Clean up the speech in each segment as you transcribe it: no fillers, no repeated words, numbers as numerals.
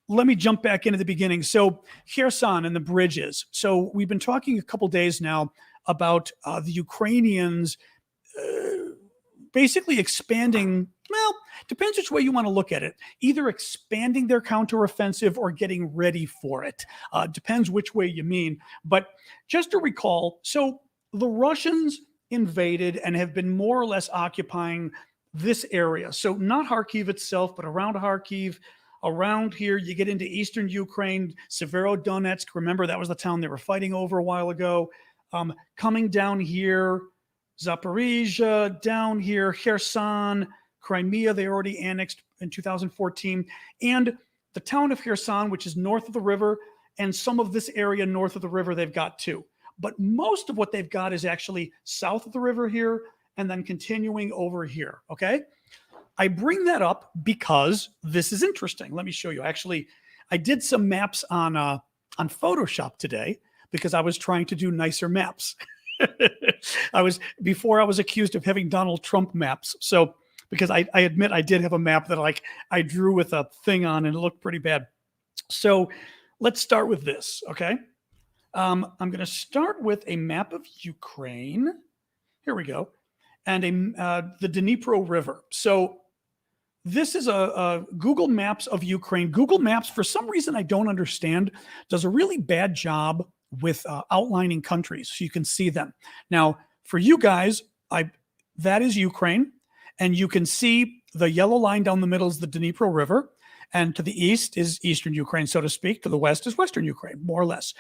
let me jump back into the beginning. So Kherson and the bridges. So we've been talking a couple days now about the Ukrainians basically expanding. Well, depends which way you want to look at it. Either expanding their counteroffensive or getting ready for it. Depends which way you mean. But just to recall, so the Russians invaded and have been more or less occupying this area. So not Kharkiv itself, but around Kharkiv. Around here, you get into eastern Ukraine, Severodonetsk. Remember, that was the town they were fighting over a while ago. Coming down here, Zaporizhia, down here, Kherson, Crimea, they already annexed in 2014. And the town of Kherson, which is north of the river, and some of this area north of the river, they've got too. But most of what they've got is actually south of the river here and then continuing over here, okay? I bring that up because this is interesting. Let me show you. Actually, I did some maps on Photoshop today because I was trying to do nicer maps. Before I was accused of having Donald Trump maps. So because I admit I did have a map that I drew with a thing on and it looked pretty bad. So let's start with this, okay? I'm going to start with a map of Ukraine. Here we go. And the Dnipro River. So this is a Google Maps of Ukraine. Google Maps, for some reason I don't understand, does a really bad job with outlining countries so you can see them. Now, for you guys, that is Ukraine, and you can see the yellow line down the middle is the Dnipro River, and to the east is eastern Ukraine, so to speak. To the west is western Ukraine, more or less.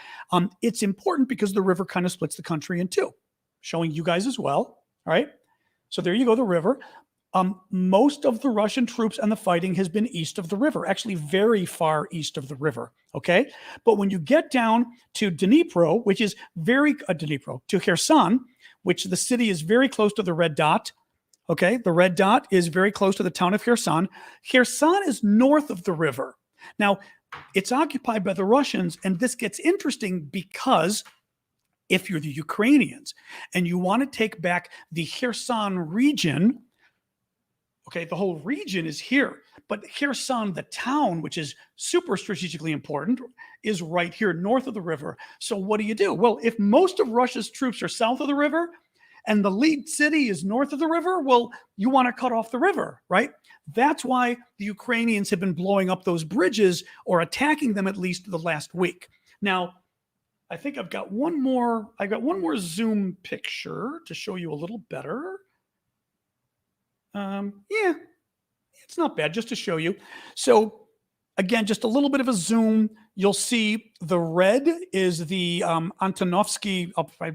It's important because the river kind of splits the country in two, showing you guys as well. All right, so there you go, the river. Most of the Russian troops and the fighting has been east of the river, actually very far east of the river, okay? But when you get down to Dnipro, which is to Kherson, which the city is very close to the red dot, okay? The red dot is very close to the town of Kherson. Kherson is north of the river. Now, it's occupied by the Russians, and this gets interesting because if you're the Ukrainians and you want to take back the Kherson region, okay, the whole region is here, but Kherson, the town, which is super strategically important, is right here north of the river. So what do? Well, if most of Russia's troops are south of the river and the lead city is north of the river, well, you want to cut off the river, right? That's why the Ukrainians have been blowing up those bridges or attacking them at least the last week. Now, I think I've got one more Zoom picture to show you a little better. Yeah, it's not bad, just to show you. So again, just a little bit of a zoom. You'll see the red is the Antonovsky,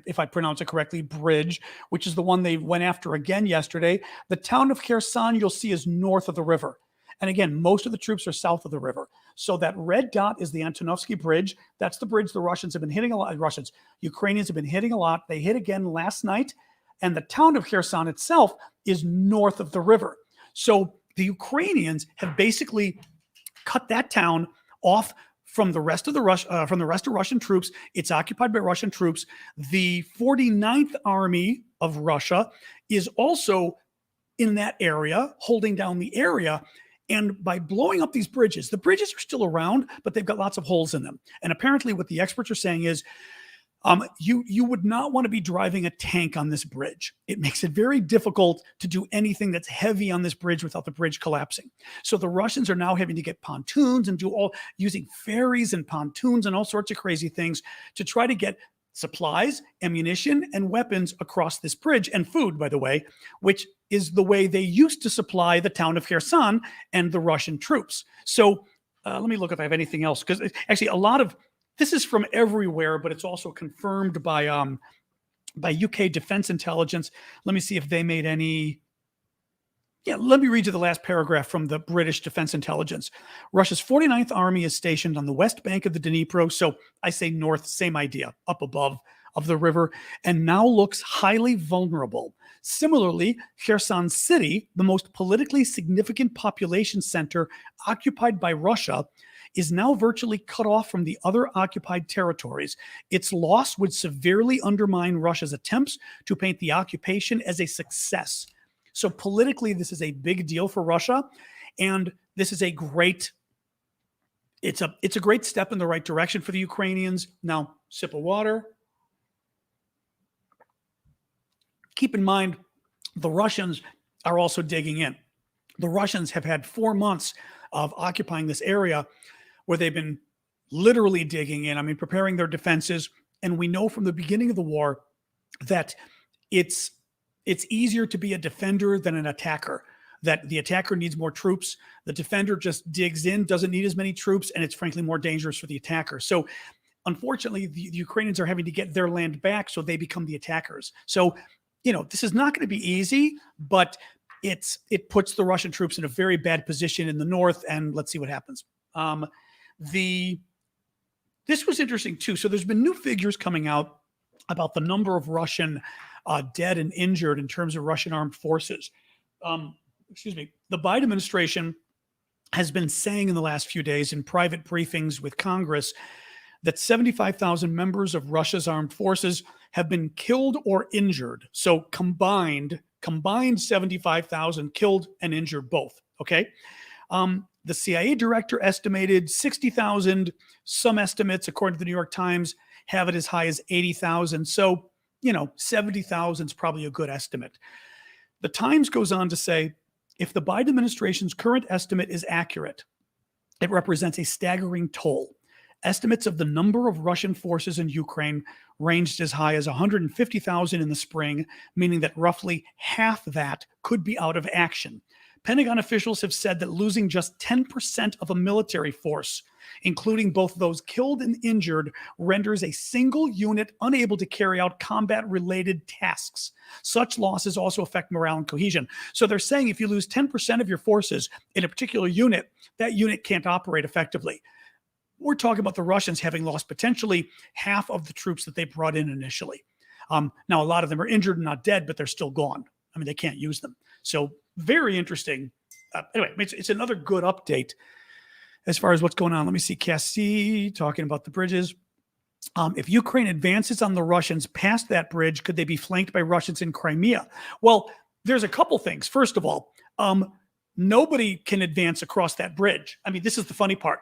if I pronounce it correctly, bridge, which is the one they went after again yesterday. The town of Kherson, you'll see, is north of the river. And again, most of the troops are south of the river. So that red dot is the Antonovsky bridge. That's the bridge the Russians have been hitting a lot. Ukrainians have been hitting a lot. They hit again last night. And the town of Kherson itself is north of the river. So the Ukrainians have basically cut that town off from the rest of Russian troops. It's occupied by Russian troops. The 49th Army of Russia is also in that area, holding down the area. And by blowing up these bridges, the bridges are still around, but they've got lots of holes in them. And apparently what the experts are saying is, you would not want to be driving a tank on this bridge. It makes it very difficult to do anything that's heavy on this bridge without the bridge collapsing. So the Russians are now having to get pontoons and using ferries and pontoons and all sorts of crazy things to try to get supplies, ammunition, and weapons across this bridge, and food, by the way, which is the way they used to supply the town of Kherson and the Russian troops. So let me look if I have anything else, because actually a lot of this is from everywhere, but it's also confirmed by UK Defense Intelligence. Let me see if they made any. Yeah, let me read you the last paragraph from the British Defense Intelligence. Russia's 49th Army is stationed on the west bank of the Dnipro, so I say north, same idea, up above of the river, and now looks highly vulnerable. Similarly, Kherson City, the most politically significant population center occupied by Russia, is now virtually cut off from the other occupied territories. Its loss would severely undermine Russia's attempts to paint the occupation as a success. So politically, this is a big deal for Russia, and this is a great it's a great step in the right direction for the Ukrainians. Now, sip of water. Keep in mind, the Russians are also digging in. The Russians have had 4 months of occupying this area where they've been literally digging in. I mean, preparing their defenses. And we know from the beginning of the war that it's easier to be a defender than an attacker. That the attacker needs more troops. The defender just digs in, doesn't need as many troops, and it's frankly more dangerous for the attacker. So unfortunately, the Ukrainians are having to get their land back, so they become the attackers. So, this is not going to be easy, but it puts the Russian troops in a very bad position in the north, and let's see what happens. This was interesting too. So there's been new figures coming out about the number of Russian dead and injured in terms of Russian armed forces. The Biden administration has been saying in the last few days in private briefings with Congress that 75,000 members of Russia's armed forces have been killed or injured. So combined 75,000 killed and injured both. Okay. The CIA director estimated 60,000. Some estimates, according to the New York Times, have it as high as 80,000. So, 70,000 is probably a good estimate. The Times goes on to say, if the Biden administration's current estimate is accurate, it represents a staggering toll. Estimates of the number of Russian forces in Ukraine ranged as high as 150,000 in the spring, meaning that roughly half that could be out of action. Pentagon officials have said that losing just 10% of a military force, including both those killed and injured, renders a single unit unable to carry out combat-related tasks. Such losses also affect morale and cohesion. So they're saying if you lose 10% of your forces in a particular unit, that unit can't operate effectively. We're talking about the Russians having lost potentially half of the troops that they brought in initially. Now, a lot of them are injured and not dead, but they're still gone. I mean, they can't use them. So very interesting. Anyway, it's another good update as far as what's going on. Let me see. Cassie talking about the bridges. If Ukraine advances on the Russians past that bridge, could they be flanked by Russians in Crimea? Well, there's a couple things. First of all, nobody can advance across that bridge. I mean, this is the funny part.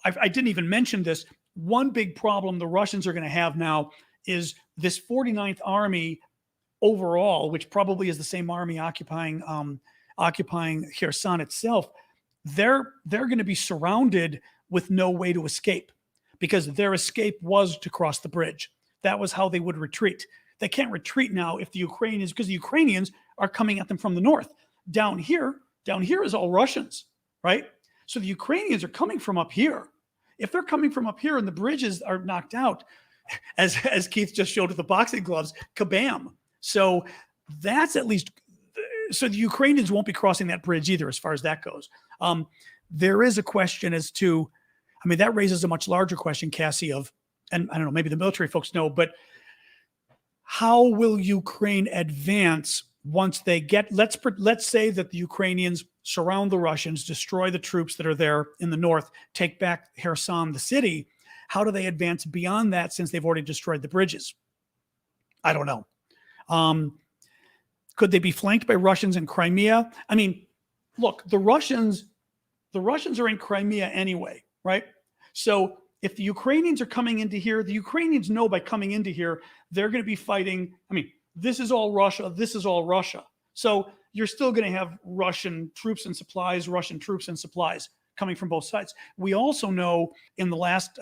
I didn't even mention this. One big problem the Russians are going to have now is this 49th Army overall, which probably is the same army occupying Kherson itself. They're going to be surrounded with no way to escape, because their escape was to cross the bridge. That was how they would retreat. They can't retreat now if the Ukrainians, because the Ukrainians are coming at them from the north. Down here is all Russians, right? So the Ukrainians are coming from up here. If they're coming from up here and the bridges are knocked out, as Keith just showed with the boxing gloves, kabam. So that's at least, so the Ukrainians won't be crossing that bridge either, as far as that goes. There is a question as to, I mean, that raises a much larger question, Cassie, and I don't know, maybe the military folks know, but how will Ukraine advance once they get, let's say that the Ukrainians surround the Russians, destroy the troops that are there in the north, take back Kherson, the city. How do they advance beyond that since they've already destroyed the bridges? I don't know. Could they be flanked by Russians in Crimea? I mean, look, the Russians are in Crimea anyway, right? So if the Ukrainians are coming into here, the Ukrainians know by coming into here, they're going to be fighting. I mean, this is all Russia. This is all Russia. So you're still going to have Russian troops and supplies coming from both sides. We also know in the last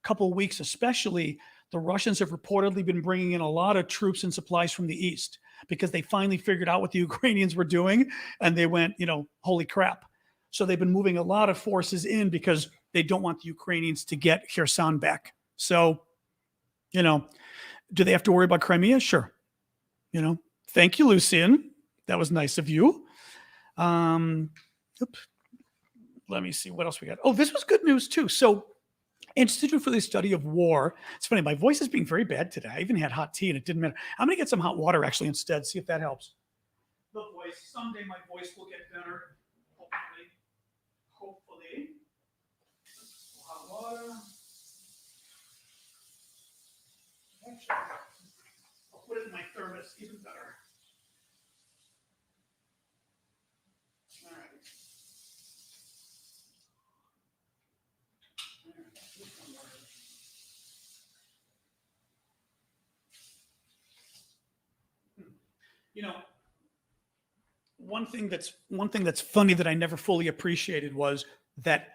couple of weeks, especially, the Russians have reportedly been bringing in a lot of troops and supplies from the east because they finally figured out what the Ukrainians were doing, and they went, holy crap. So they've been moving a lot of forces in because they don't want the Ukrainians to get Kherson back. So, do they have to worry about Crimea? Sure. Thank you, Lucian. That was nice of you. Let me see what else we got. Oh, this was good news too. So, Institute for the Study of War. It's funny, my voice is being very bad today. I even had hot tea and it didn't matter. I'm going to get some hot water actually instead, see if that helps. The voice, someday my voice will get better. Hopefully. Hot water. Actually, I'll put it in my thermos, even better. All right. You know, one thing that's funny that I never fully appreciated was that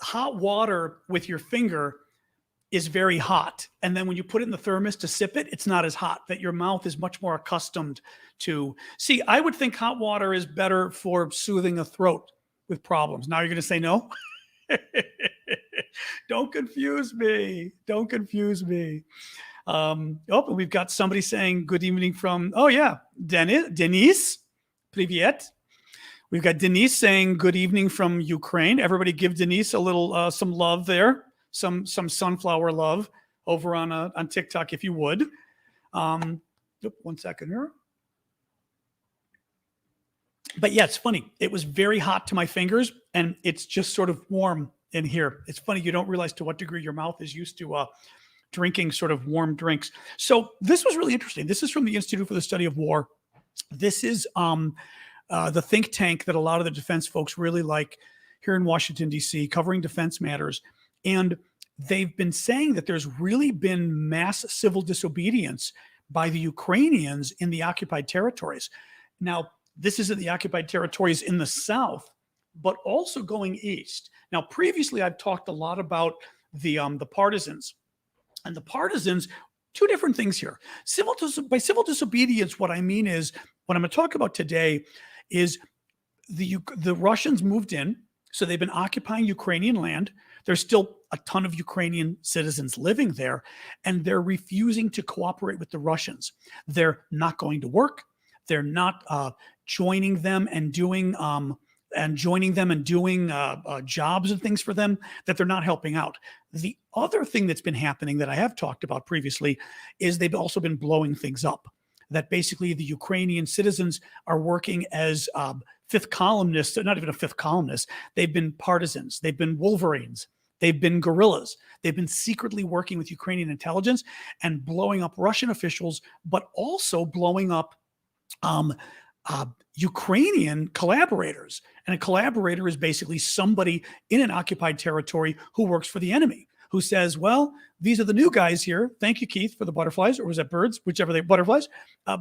hot water with your finger is very hot. And then when you put it in the thermos to sip it, it's not as hot, that your mouth is much more accustomed to. See, I would think hot water is better for soothing a throat with problems. Now you're going to say no? Don't confuse me. Don't confuse me. Oh, we've got somebody saying good evening from, oh yeah, Denise. Privyet. We've got Denise saying good evening from Ukraine. Everybody give Denise a little, some love there. Some sunflower love over on TikTok, if you would. 1 second here. But yeah, it's funny. It was very hot to my fingers, and it's just sort of warm in here. It's funny. You don't realize to what degree your mouth is used to drinking sort of warm drinks. So this was really interesting. This is from the Institute for the Study of War. This is the think tank that a lot of the defense folks really like here in Washington, D.C., covering defense matters. And they've been saying that there's really been mass civil disobedience by the Ukrainians in the occupied territories. Now, this is in the occupied territories in the south, but also going east. Now, previously, I've talked a lot about the partisans. And the partisans, two different things here. By civil disobedience, what I mean is, what I'm going to talk about today is the Russians moved in, so they've been occupying Ukrainian land. There's still a ton of Ukrainian citizens living there, and they're refusing to cooperate with the Russians. They're not going to work. They're not joining them and doing jobs and things for them, that they're not helping out. The other thing that's been happening that I have talked about previously is they've also been blowing things up. That basically the Ukrainian citizens are working as fifth columnists, not even a fifth columnist. They've been partisans. They've been Wolverines. They've been guerrillas. They've been secretly working with Ukrainian intelligence and blowing up Russian officials, but also blowing up Ukrainian collaborators. And a collaborator is basically somebody in an occupied territory who works for the enemy, who says, well, these are the new guys here. Thank you, Keith, for the butterflies, or was that birds? Whichever they butterflies,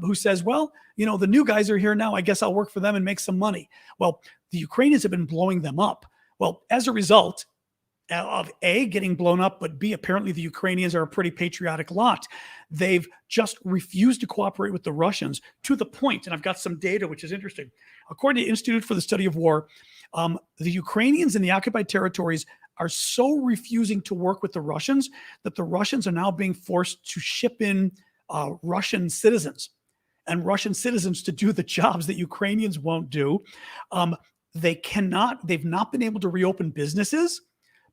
who says, well, you know, the new guys are here now. I guess I'll work for them and make some money. Well, the Ukrainians have been blowing them up. Well, as a result of A, getting blown up, but B, apparently the Ukrainians are a pretty patriotic lot. They've just refused to cooperate with the Russians to the point, and I've got some data which is interesting. According to the Institute for the Study of War, the Ukrainians in the occupied territories are so refusing to work with the Russians that the Russians are now being forced to ship in Russian citizens and Russian citizens to do the jobs that Ukrainians won't do. They've not been able to reopen businesses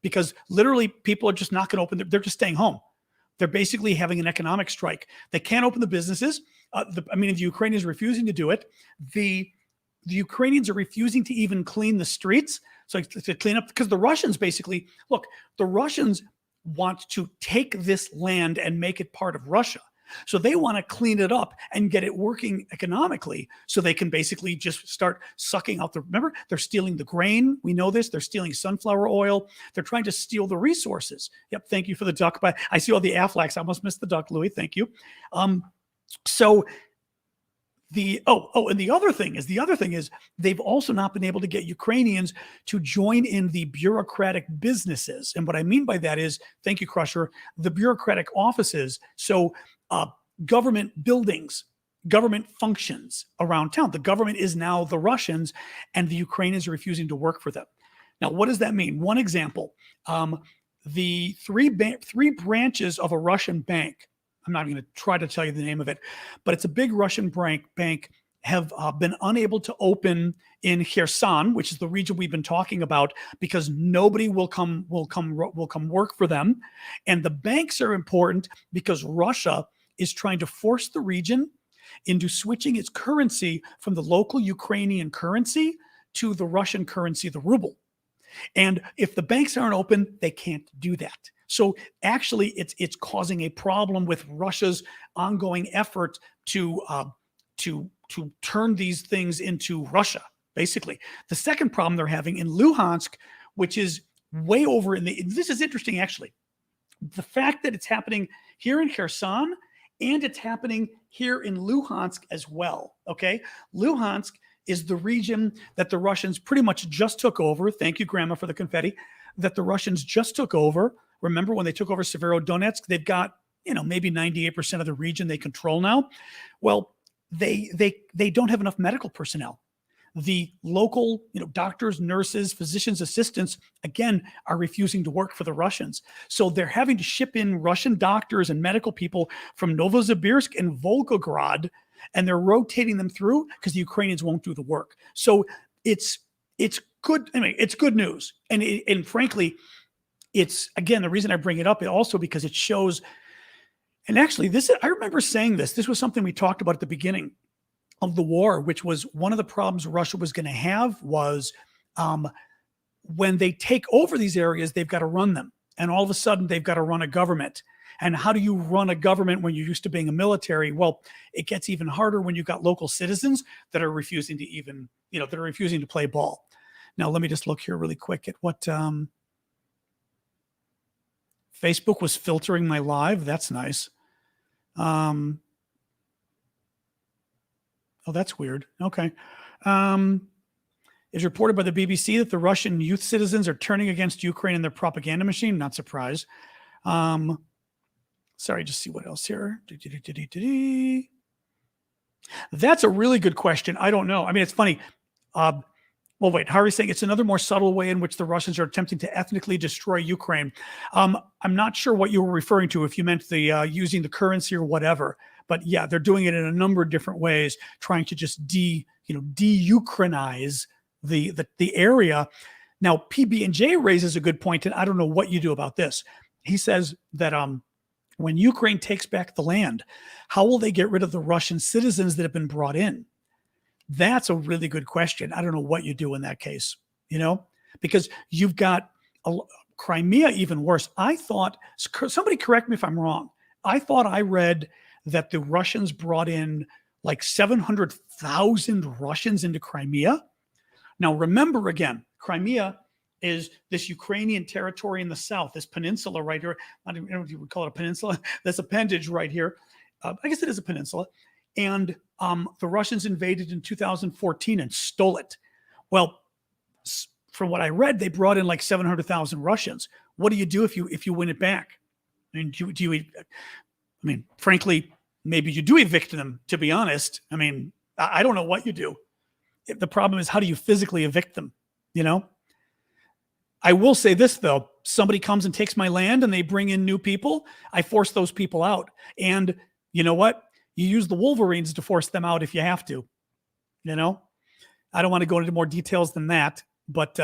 because literally people are just not going to open. They're just staying home. They're basically having an economic strike. They can't open the businesses. The Ukrainians are refusing to do it. The Ukrainians are refusing to even clean the streets. So to clean up, because the Russians basically, look, the Russians want to take this land and make it part of Russia. So they want to clean it up and get it working economically so they can basically just start sucking out remember, they're stealing the grain. We know this. They're stealing sunflower oil. They're trying to steal the resources. Yep. Thank you for the duck. But I see all the Aflacs. I almost missed the duck, Louis. Thank you. And the other thing is they've also not been able to get Ukrainians to join in the bureaucratic businesses. And what I mean by that is, thank you, Crusher, the bureaucratic offices. So government buildings, government functions around town. The government is now the Russians, and the Ukrainians are refusing to work for them. Now, what does that mean? One example, the three branches of a Russian bank, I'm not going to try to tell you the name of it, but it's a big Russian bank, have been unable to open in Kherson, which is the region we've been talking about, because nobody will come work for them. And the banks are important because Russia is trying to force the region into switching its currency from the local Ukrainian currency to the Russian currency, the ruble. And if the banks aren't open, they can't do that. So actually, it's causing a problem with Russia's ongoing effort to turn these things into Russia, basically. The second problem they're having in Luhansk, which is way over this is interesting, actually. The fact that it's happening here in Kherson And it's happening here in Luhansk as well. Okay. Luhansk is the region that the Russians pretty much just took over. Thank you, Grandma, for the confetti. That the Russians just took over. Remember when they took over Severodonetsk? They've got, maybe 98% of the region they control now. Well, they don't have enough medical personnel. The local, doctors, nurses, physicians, assistants, again, are refusing to work for the Russians. So they're having to ship in Russian doctors and medical people from Novosibirsk and Volgograd, and they're rotating them through because the Ukrainians won't do the work. So it's good. I mean, it's good news. And frankly, it's, again, the reason I bring it up also because it shows, and actually I remember saying this was something we talked about at the beginning of the war, which was one of the problems Russia was going to have was when they take over these areas, they've got to run them. And all of a sudden they've got to run a government. And how do you run a government when you're used to being a military? Well, it gets even harder when you've got local citizens that are refusing to even, that are refusing to play ball. Now, let me just look here really quick at what Facebook was filtering my live. That's nice. Oh, that's weird. Okay. It's reported by the BBC that the Russian youth citizens are turning against Ukraine and their propaganda machine. Not surprised. Sorry, just see what else here. That's a really good question. I don't know. I mean, it's funny. Well, wait, Harry's saying it's another more subtle way in which the Russians are attempting to ethnically destroy Ukraine. I'm not sure what you were referring to, if you meant the using the currency or whatever. But yeah, they're doing it in a number of different ways, trying to just de-Ukrainize the area. Now, PB&J raises a good point, and I don't know what you do about this. He says that when Ukraine takes back the land, how will they get rid of the Russian citizens that have been brought in? That's a really good question. I don't know what you do in that case, because you've got Crimea even worse. I thought, somebody correct me if I'm wrong, I thought I read that the Russians brought in like 700,000 Russians into Crimea. Now, remember again, Crimea is this Ukrainian territory in the south, this peninsula right here. I don't know if you would call it a peninsula. This appendage right here. I guess it is a peninsula. And the Russians invaded in 2014 and stole it. Well, from what I read, they brought in like 700,000 Russians. What do you do if you win it back? I mean, frankly, maybe you do evict them, to be honest. I mean, I don't know what you do. The problem is, how do you physically evict them? I will say this, though. Somebody comes and takes my land and they bring in new people. I force those people out. And you know what? You use the Wolverines to force them out if you have to. I don't want to go into more details than that, but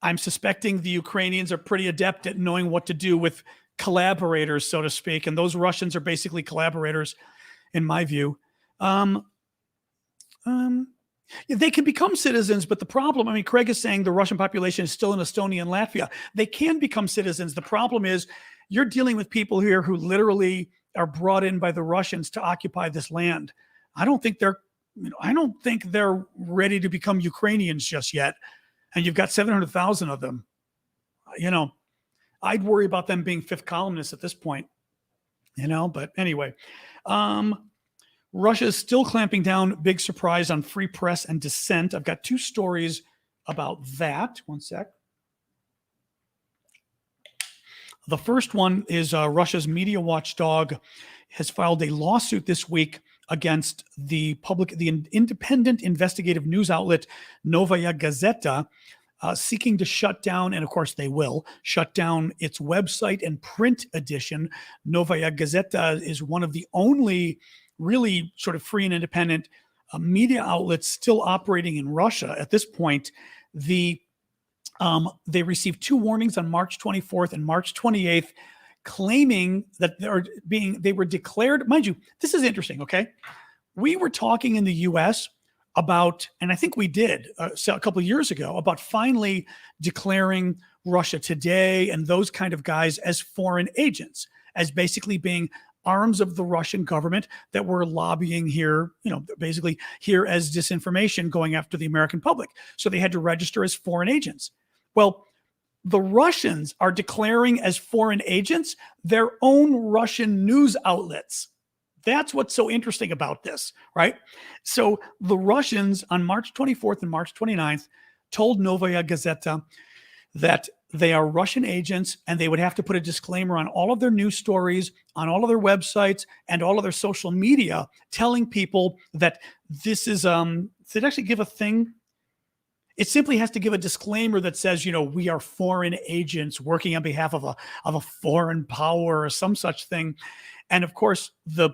I'm suspecting the Ukrainians are pretty adept at knowing what to do with collaborators, so to speak. And those Russians are basically collaborators, in my view. They can become citizens, but the problem, I mean, Craig is saying the Russian population is still in Estonia and Latvia. They can become citizens. The problem is you're dealing with people here who literally are brought in by the Russians to occupy this land. I don't think they're ready to become Ukrainians just yet. And you've got 700,000 of them. I'd worry about them being fifth columnists at this point, but anyway, Russia is still clamping down. Big surprise on free press and dissent. I've got two stories about that. One sec. The first one is Russia's media watchdog has filed a lawsuit this week against the independent investigative news outlet Novaya Gazeta, seeking to shut down, and of course they will, shut down its website and print edition. Novaya Gazeta is one of the only really sort of free and independent media outlets still operating in Russia at this point. They received two warnings on March 24th and March 28th, claiming that they were declared, mind you, this is interesting, okay? We were talking in the US about, and I think we did a couple of years ago, about finally declaring Russia Today and those kind of guys as foreign agents, as basically being arms of the Russian government that were lobbying here, basically here as disinformation going after the American public. So they had to register as foreign agents. Well, the Russians are declaring as foreign agents their own Russian news outlets. That's what's so interesting about this, right? So the Russians on March 24th and March 29th told Novaya Gazeta that they are Russian agents and they would have to put a disclaimer on all of their news stories, on all of their websites, and all of their social media, telling people that this is, did it actually give a thing? It simply has to give a disclaimer that says, we are foreign agents working on behalf of a foreign power or some such thing. And of course, the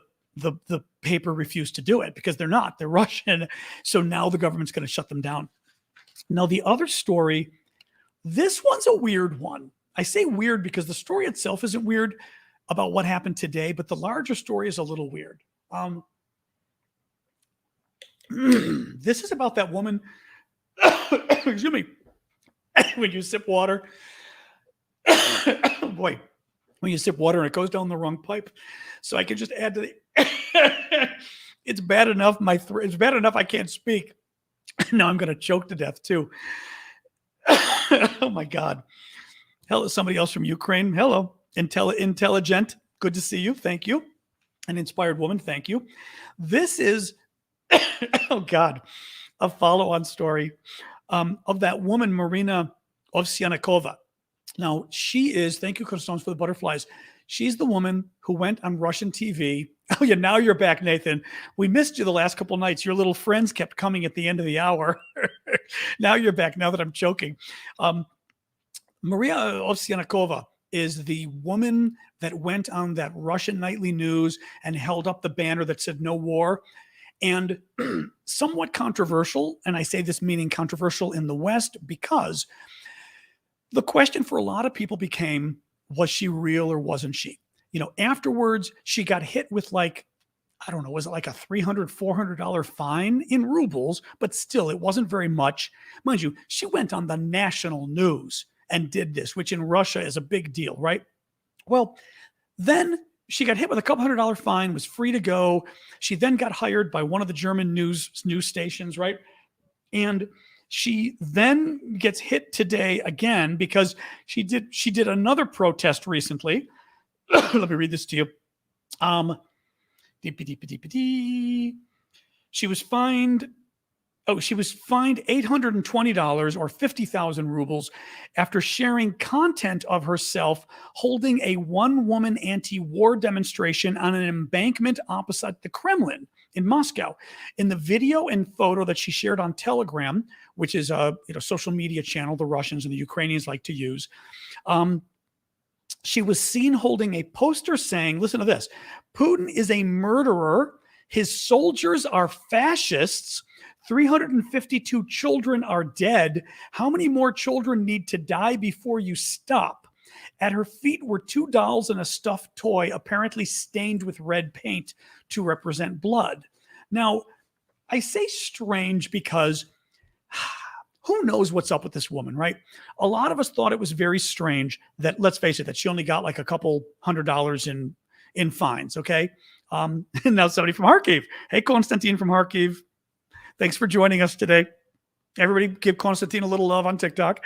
paper refused to do it because they're not. They're Russian. So now the government's going to shut them down. Now, the other story, this one's a weird one. I say weird because the story itself isn't weird about what happened today, but the larger story is a little weird. This is about that woman. Excuse me. When you sip water, boy, when you sip water and it goes down the wrong pipe. So I can just add to the. It's bad enough. It's bad enough I can't speak. Now I'm going to choke to death too. Oh my God. Hello, somebody else from Ukraine. Hello, intelligent. Good to see you. Thank you. An inspired woman. Thank you. This is, oh God, a follow-on story of that woman, Marina Ovsyannikova. Now, she is, thank you, Constance, for the butterflies. She's the woman who went on Russian TV. Oh, yeah, now you're back, Nathan. We missed you the last couple of nights. Your little friends kept coming at the end of the hour. Now you're back, now that I'm choking. Maria Ovsyannikova is the woman that went on that Russian nightly news and held up the banner that said no war. And somewhat controversial, and I say this meaning controversial in the West, because the question for a lot of people became, was she real or wasn't she? Afterwards, she got hit with was it like a $300, $400 fine in rubles, but still, it wasn't very much. Mind you, she went on the national news and did this, which in Russia is a big deal, right? Well, then she got hit with a couple $100 fine, was free to go. She then got hired by one of the German news stations, right? And she then gets hit today again because she did another protest recently. Let me read this to you. She was fined $820 or 50,000 rubles after sharing content of herself holding a one-woman anti-war demonstration on an embankment opposite the Kremlin in Moscow. In the video and photo that she shared on Telegram, which is a social media channel the Russians and the Ukrainians like to use, she was seen holding a poster saying, listen to this, Putin is a murderer, his soldiers are fascists, 352 children are dead. How many more children need to die before you stop? At her feet were 2 dolls and a stuffed toy, apparently stained with red paint to represent blood. Now, I say strange because who knows what's up with this woman, right? A lot of us thought it was very strange that, let's face it, that she only got like a couple $100 in fines, okay? And now somebody from Kharkiv. Hey, Konstantin from Kharkiv. Thanks for joining us today. Everybody give Konstantin a little love on TikTok.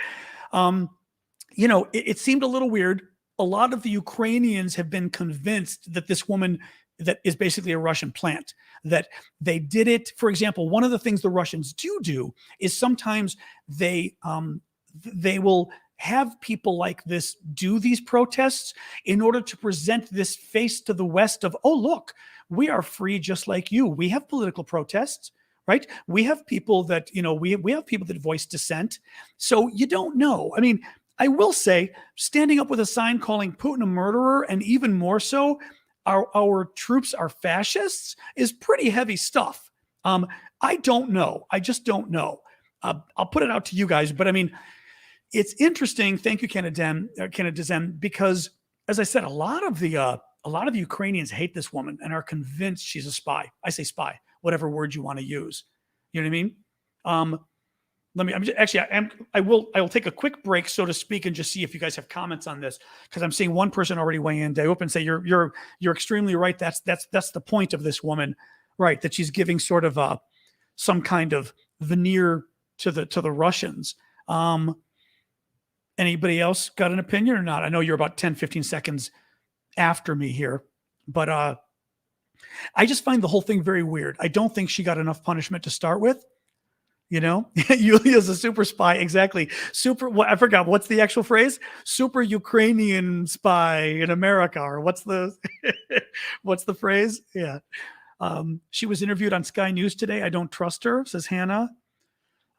It seemed a little weird. A lot of the Ukrainians have been convinced that this woman that is basically a Russian plant, that they did it. For example, one of the things the Russians do is sometimes they will have people like this do these protests in order to present this face to the West of, oh, look, we are free just like you. We have political protests, right? We have people that, we have people that voice dissent. So you don't know. I mean, I will say, standing up with a sign calling Putin a murderer, and even more so, our troops are fascists, is pretty heavy stuff. I don't know. I just don't know. I'll put it out to you guys, but I mean, it's interesting. Thank you, Canada, because as I said, a lot of the Ukrainians hate this woman and are convinced she's a spy. I say spy, whatever word you want to use. You know what I mean? I will take a quick break, so to speak, and just see if you guys have comments on this, because I'm seeing one person already weigh in. They open and say, you're extremely right. That's the point of this woman, right? That she's giving sort of some kind of veneer to the Russians. And Anybody else got an opinion or not? I know you're about 10, 15 seconds after me here, but I just find the whole thing very weird. I don't think she got enough punishment to start with. Yulia's a super spy. Exactly. I forgot. What's the actual phrase? Super Ukrainian spy in America, or what's the phrase? Yeah. She was interviewed on Sky News today. I don't trust her, says Hannah.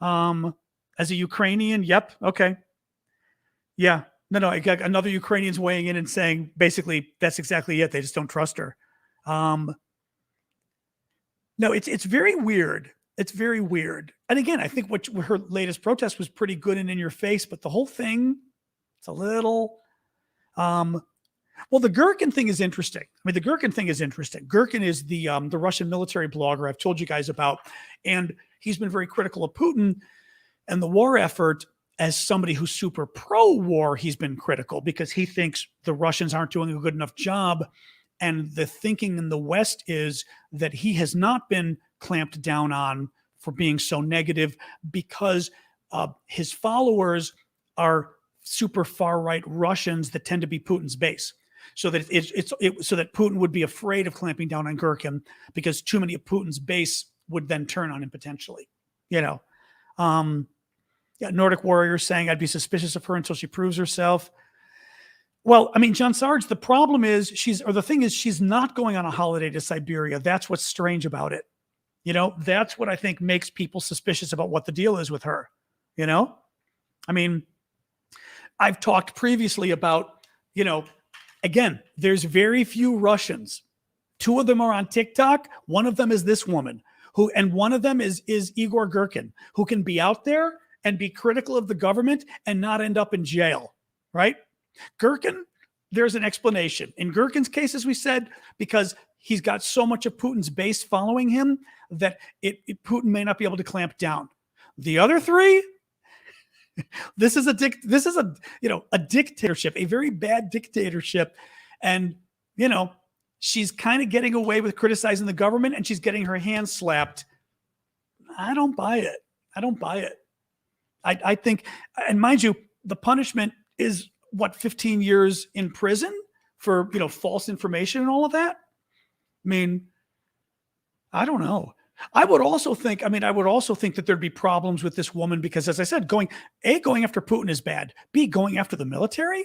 As a Ukrainian. Yep. Okay. Yeah. No, I got another Ukrainian's weighing in and saying basically that's exactly it. They just don't trust her. No, it's very weird. It's very weird. And again, I think what her latest protest was pretty good and in your face, but the whole thing, it's a little, well, the Gherkin thing is interesting. I mean, the Gherkin thing is interesting. Gherkin is the Russian military blogger I've told you guys about, and he's been very critical of Putin and the war effort. As somebody who's super pro-war, he's been critical because he thinks the Russians aren't doing a good enough job. And the thinking in the West is that he has not been clamped down on for being so negative because his followers are super far-right Russians that tend to be Putin's base. So that so that Putin would be afraid of clamping down on Gherkin because too many of Putin's base would then turn on him potentially. Yeah, Nordic Warrior saying I'd be suspicious of her until she proves herself. Well, I mean, John Sarge, the problem is she's not going on a holiday to Siberia. That's what's strange about it. That's what I think makes people suspicious about what the deal is with her. I mean, I've talked previously about, again, there's very few Russians. 2 of them are on TikTok. One of them is this woman and one of them is Igor Gherkin, who can be out there and be critical of the government and not end up in jail, right? Gherkin, there's an explanation. In Gherkin's case, as we said, because he's got so much of Putin's base following him that Putin may not be able to clamp down. The other 3, this is a dictatorship, a very bad dictatorship. And, she's kind of getting away with criticizing the government and she's getting her hands slapped. I don't buy it. I think, and mind you, the punishment is 15 years in prison for, false information and all of that. I mean, I don't know. I would also think that there'd be problems with this woman because, as I said, going after Putin is bad. B, going after the military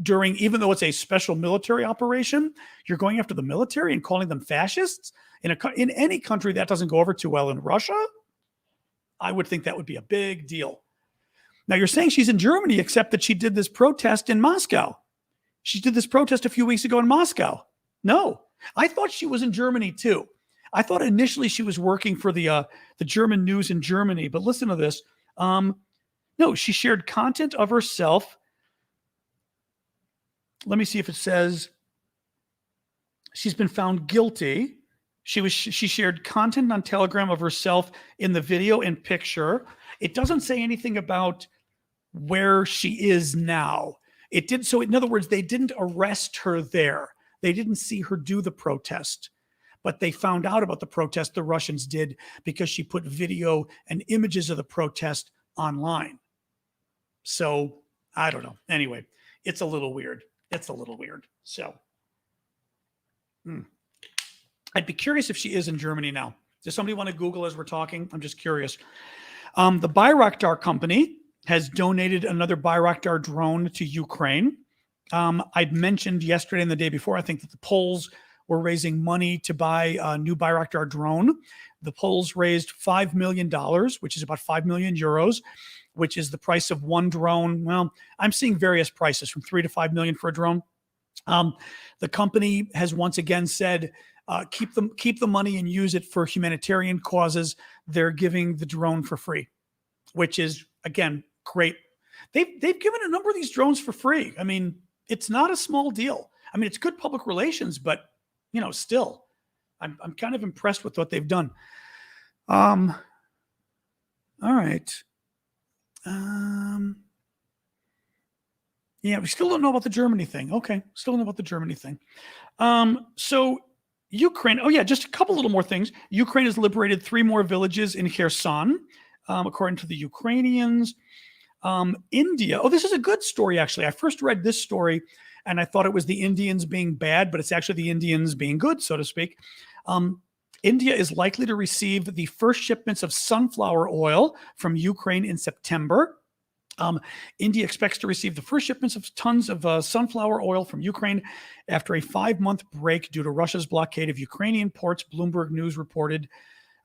even though it's a special military operation, you're going after the military and calling them fascists in any country that doesn't go over too well. In Russia, I would think that would be a big deal. Now, you're saying she's in Germany, except that she did this protest in Moscow. She did this protest a few weeks ago in Moscow. No, I thought she was in Germany too. I thought initially she was working for the German news in Germany, but listen to this. No, she shared content of herself. Let me see if it says she's been found guilty. She shared content on Telegram of herself in the video and picture. It doesn't say anything about where she is now. It did. So in other words, they didn't arrest her there. They didn't see her do the protest, but they found out about the protest, the Russians did, because she put video and images of the protest online. So I don't know. Anyway, it's a little weird. So I'd be curious if she is in Germany now. Does somebody want to Google as we're talking? I'm just curious. The Bayraktar company has donated another Bayraktar drone to Ukraine. I'd mentioned yesterday and the day before, I think that the Poles were raising money to buy a new Bayraktar drone. The Poles raised $5 million, which is about 5 million euros, which is the price of one drone. Well, I'm seeing various prices from 3 to 5 million for a drone. The company has once again said, keep the money and use it for humanitarian causes. They're giving the drone for free, which is, again, great. They've given a number of these drones for free. I mean, it's not a small deal. I mean, it's good public relations, but still, I'm kind of impressed with what they've done. All right. Yeah, we still don't know about the Germany thing. Okay, still don't know about the Germany thing. So Ukraine. Oh yeah, just a couple little more things. Ukraine has liberated 3 more villages in Kherson, according to the Ukrainians. India. Oh, this is a good story, actually. I first read this story and I thought it was the Indians being bad, but it's actually the Indians being good, so to speak. India is likely to receive the first shipments of sunflower oil from Ukraine in September. India expects to receive the first shipments of tons of sunflower oil from Ukraine after a 5-month break due to Russia's blockade of Ukrainian ports, Bloomberg News reported.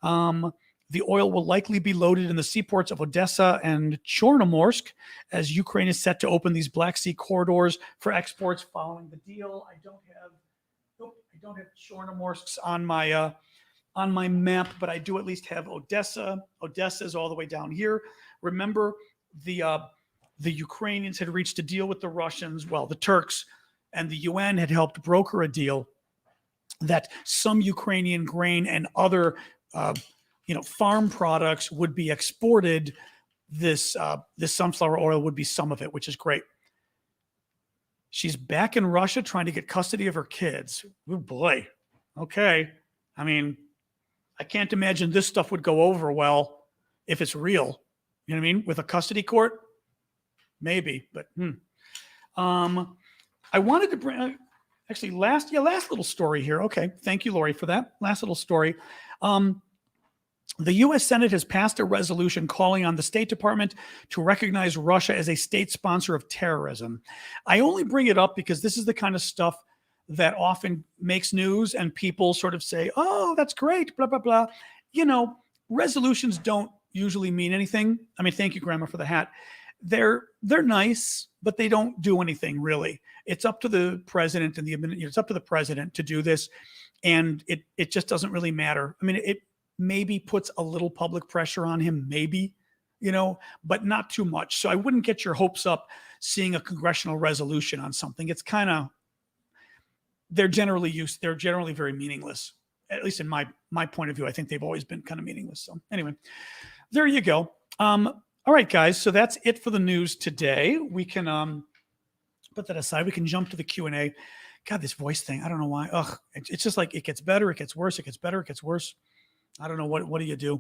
The oil will likely be loaded in the seaports of Odessa and Chornomorsk as Ukraine is set to open these Black Sea corridors for exports following the deal. I don't have Chornomorsk on my map, but I do at least have Odessa. Odessa is all the way down here. Remember, the Ukrainians had reached a deal with the Russians, well, the Turks, and the UN had helped broker a deal that some Ukrainian grain and other farm products would be exported. This sunflower oil would be some of it, which is great. She's back in Russia trying to get custody of her kids. Oh boy. Okay. I mean, I can't imagine this stuff would go over well if it's real. You know what I mean? With a custody court, maybe, but I wanted to bring actually last little story here. Okay, thank you, Lori, for that last little story. The U.S. Senate has passed a resolution calling on the State Department to recognize Russia as a state sponsor of terrorism. I only bring it up because this is the kind of stuff that often makes news, and people sort of say, "Oh, that's great," blah blah blah. Resolutions don't usually mean anything. I mean, thank you, Grandma, for the hat. They're nice, but they don't do anything really. It's up to the president and it's up to the president to do this, and it just doesn't really matter. I mean, it maybe puts a little public pressure on him, maybe, but not too much. So I wouldn't get your hopes up seeing a congressional resolution on something. It's kind of they're generally very meaningless. At least in my point of view, I think they've always been kind of meaningless. So anyway, there you go. All right, guys. So that's it for the news today. We can put that aside. We can jump to the Q&A. God, this voice thing. I don't know why. Ugh, it's just like it gets better, it gets worse, it gets better, it gets worse. I don't know what do you do.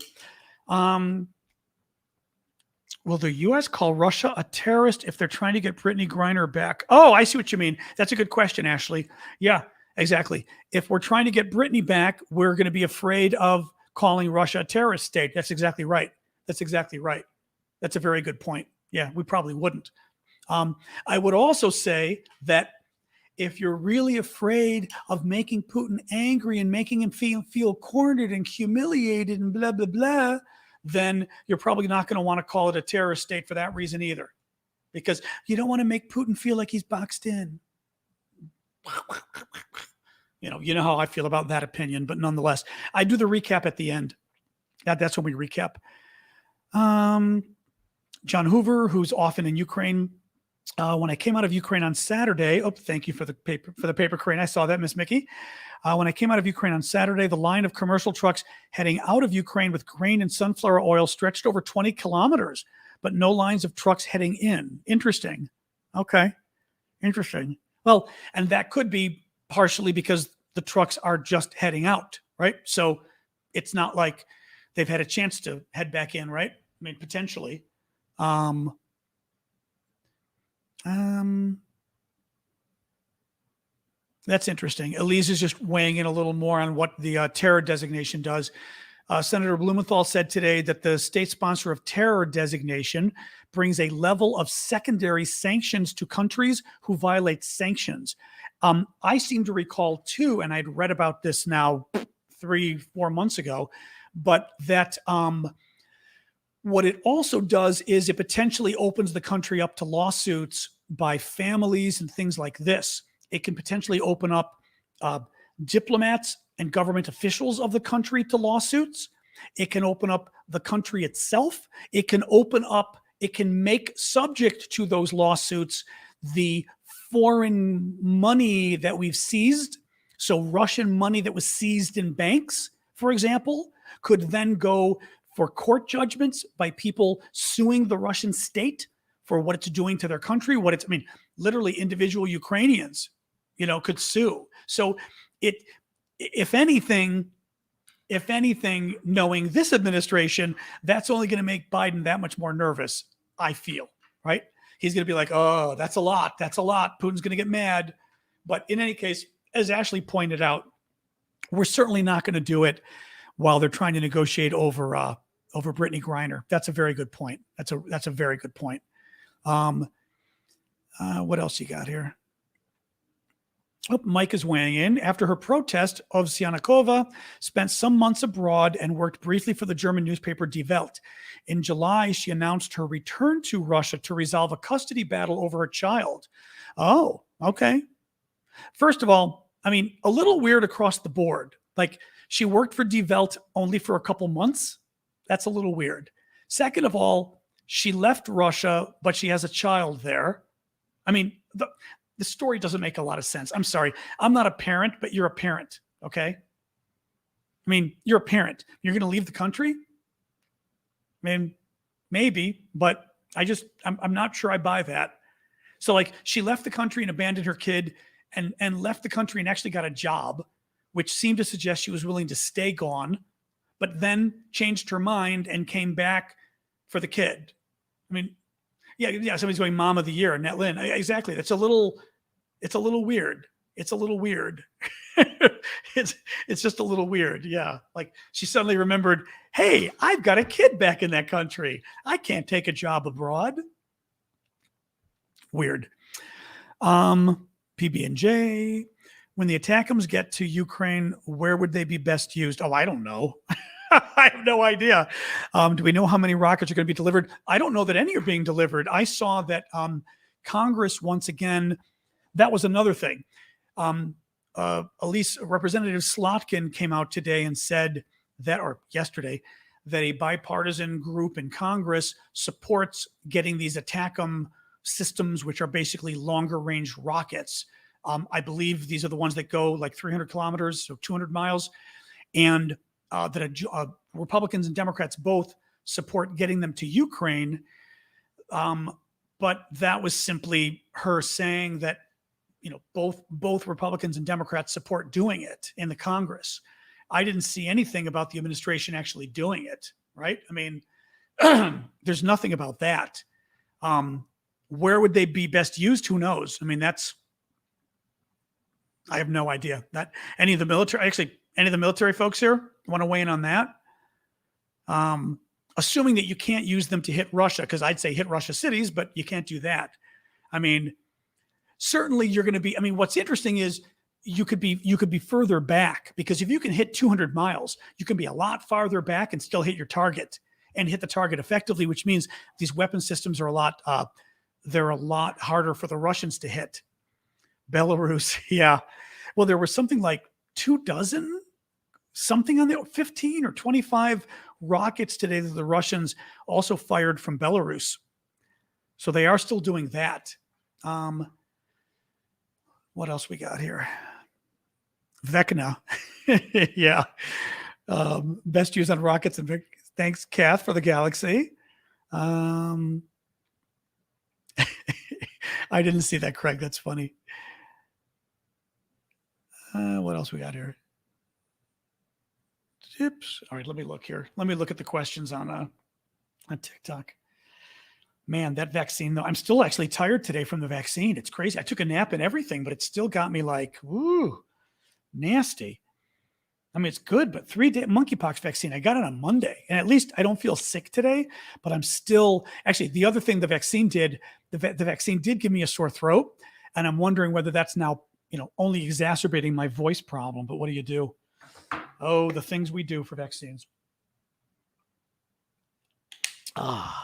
Will the U.S. call Russia a terrorist if they're trying to get Brittany Griner back? Oh, I see what you mean. That's a good question, Ashley. Yeah, exactly. If we're trying to get Brittany back, we're going to be afraid of calling Russia a terrorist state. That's exactly right. That's exactly right. That's a very good point. Yeah, we probably wouldn't. I would also say that if you're really afraid of making Putin angry and making him feel cornered and humiliated and blah, blah, blah, then you're probably not going to want to call it a terrorist state for that reason either, because you don't want to make Putin feel like he's boxed in. You know how I feel about that opinion, but nonetheless, I do the recap at the end. That's when we recap. John Hoover, who's often in Ukraine. When I came out of Ukraine on Saturday, thank you for the paper crane. I saw that, Miss Mickey. When I came out of Ukraine on Saturday, the line of commercial trucks heading out of Ukraine with grain and sunflower oil stretched over 20 kilometers, but no lines of trucks heading in. Interesting. Okay. Interesting. Well, and that could be partially because the trucks are just heading out, right? So it's not like they've had a chance to head back in, right? I mean, potentially. That's interesting. Elise is just weighing in a little more on what the terror designation does. Senator Blumenthal said today that the state sponsor of terror designation brings a level of secondary sanctions to countries who violate sanctions. I seem to recall too, and I'd read about this now 3-4 months ago, but that what it also does is it potentially opens the country up to lawsuits by families and things like this. It can potentially open up diplomats and government officials of the country to lawsuits. It can open up the country itself. It can make subject to those lawsuits the foreign money that we've seized. So Russian money that was seized in banks, for example, could then go for court judgments by people suing the Russian state for what it's doing to their country. Literally individual Ukrainians, could sue. So if anything, knowing this administration, that's only going to make Biden that much more nervous, I feel. right? He's going to be like, oh, that's a lot. That's a lot. Putin's going to get mad. But in any case, as Ashley pointed out, we're certainly not going to do it while they're trying to negotiate over Brittany Griner. That's a very good point. That's a very good point. What else you got here? Oh, Mike is weighing in. After her protest, Ovsyannikova spent some months abroad and worked briefly for the German newspaper Die Welt. In July, she announced her return to Russia to resolve a custody battle over her child. Oh, okay. First of all, I mean, a little weird across the board. Like, she worked for Die Welt only for a couple months. That's a little weird. Second of all, she left Russia, but she has a child there. I mean, the story doesn't make a lot of sense. I'm sorry. I'm not a parent, but you're a parent, okay? I mean, you're a parent. You're going to leave the country? I mean, maybe, but I'm not sure I buy that. So, like, she left the country and abandoned her kid and left the country and actually got a job, which seemed to suggest she was willing to stay gone, but then changed her mind and came back for the kid. I mean, yeah, somebody's going Mom of the Year, Annette Lynn. Exactly. It's a little weird. It's a little weird. It's just a little weird. Yeah. Like, she suddenly remembered, hey, I've got a kid back in that country. I can't take a job abroad. Weird. PB&J. When the ATACMS get to Ukraine, where would they be best used? Oh, I don't know. I have no idea. Do we know how many rockets are going to be delivered? I don't know that any are being delivered. I saw that Congress, once again, that was another thing. Elise, Representative Slotkin came out today and said that, or yesterday, that a bipartisan group in Congress supports getting these ATACMS systems, which are basically longer range rockets. I believe these are the ones that go like 300 kilometers, so 200 miles. And that Republicans and Democrats both support getting them to Ukraine. But that was simply her saying that, you know, both Republicans and Democrats support doing it in the Congress. I didn't see anything about the administration actually doing it, right? I mean, there's nothing about that. Where would they be best used? Who knows? I mean, I have no idea. That any of the military folks here want to weigh in on that? Assuming that you can't use them to hit Russia, because I'd say hit Russia cities, but you can't do that. I mean, certainly you're going to be, I mean, what's interesting is you could be further back, because if you can hit 200 miles, you can be a lot farther back and still hit your target and hit the target effectively, which means these weapon systems are they're a lot harder for the Russians to hit. Belarus, yeah. Well, there was something like 24 something on the 15 or 25 rockets today that the Russians also fired from Belarus. So they are still doing that. What else we got here? Vecna. Yeah. Best use on rockets. And thanks, Kath, for the Galaxy. I didn't see that, Craig. That's funny. What else we got here? Tips. All right, let me look here. Let me look at the questions on TikTok. Man, that vaccine, though, I'm still actually tired today from the vaccine. It's crazy. I took a nap and everything, but it still got me like, woo, nasty. I mean, it's good, but 3-day monkeypox vaccine. I got it on Monday, and at least I don't feel sick today, but I'm still, actually, the other thing the vaccine did, the vaccine did give me a sore throat, and I'm wondering whether that's now, only exacerbating my voice problem, but what do you do? Oh, the things we do for vaccines. Not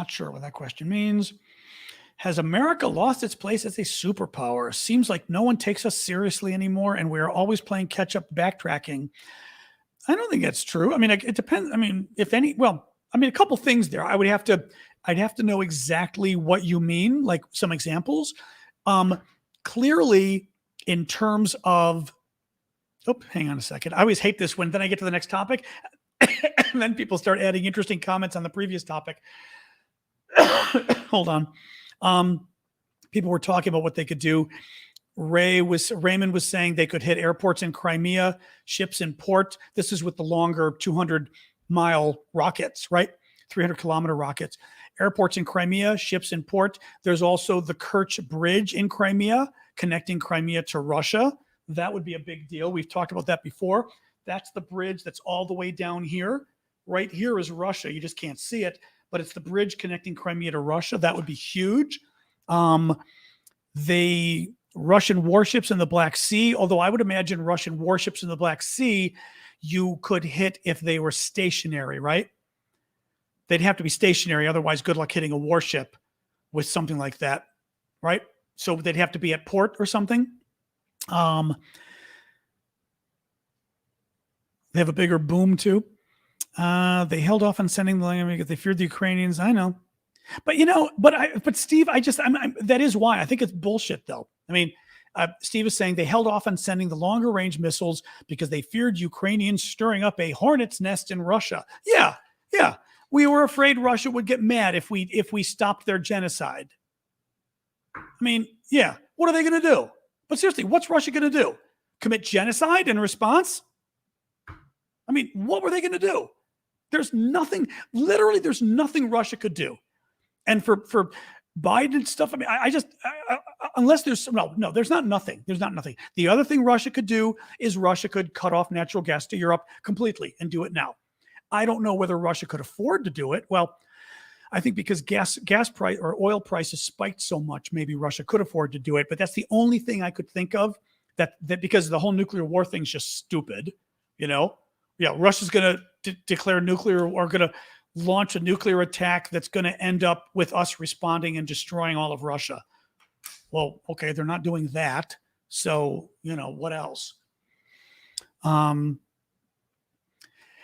sure what that question means. Has America lost its place as a superpower? Seems like no one takes us seriously anymore, and we're always playing catch-up backtracking. I don't think that's true. I mean, it depends. I mean, a couple things there. I'd have to know exactly what you mean, like some examples. Clearly, in terms of, hang on a second. I always hate this when then I get to the next topic, and then people start adding interesting comments on the previous topic. Hold on. People were talking about what they could do. Raymond was saying they could hit airports in Crimea, ships in port. This is with the longer 200 mile rockets, right? 300-kilometer rockets. Airports in Crimea, ships in port. There's also the Kerch Bridge in Crimea, connecting Crimea to Russia. That would be a big deal. We've talked about that before. That's the bridge that's all the way down here. Right here is Russia. You just can't see it, but it's the bridge connecting Crimea to Russia. That would be huge. The Russian warships in the Black Sea, although I would imagine Russian warships in the Black Sea, you could hit if they were stationary, right? They'd have to be stationary. Otherwise, good luck hitting a warship with something like that, right? So they'd have to be at port or something. They have a bigger boom too. They held off on sending the land because they feared the Ukrainians. I know, but but Steve, that is why I think it's bullshit though. I mean, Steve is saying they held off on sending the longer range missiles because they feared Ukrainians stirring up a hornet's nest in Russia. Yeah. We were afraid Russia would get mad if we stopped their genocide. I mean, yeah, what are they going to do? But seriously, what's Russia going to do? Commit genocide in response? I mean, what were they going to do? There's nothing Russia could do. And for Biden stuff, I mean, unless there's there's not nothing. There's not nothing. The other thing Russia could do is Russia could cut off natural gas to Europe completely and do it now. I don't know whether Russia could afford to do it. Well, I think because gas price or oil prices spiked so much, maybe Russia could afford to do it. But that's the only thing I could think of that because the whole nuclear war thing's just stupid, Yeah, Russia's going to declare nuclear or going to launch a nuclear attack that's going to end up with us responding and destroying all of Russia. Well, okay, they're not doing that. So, what else?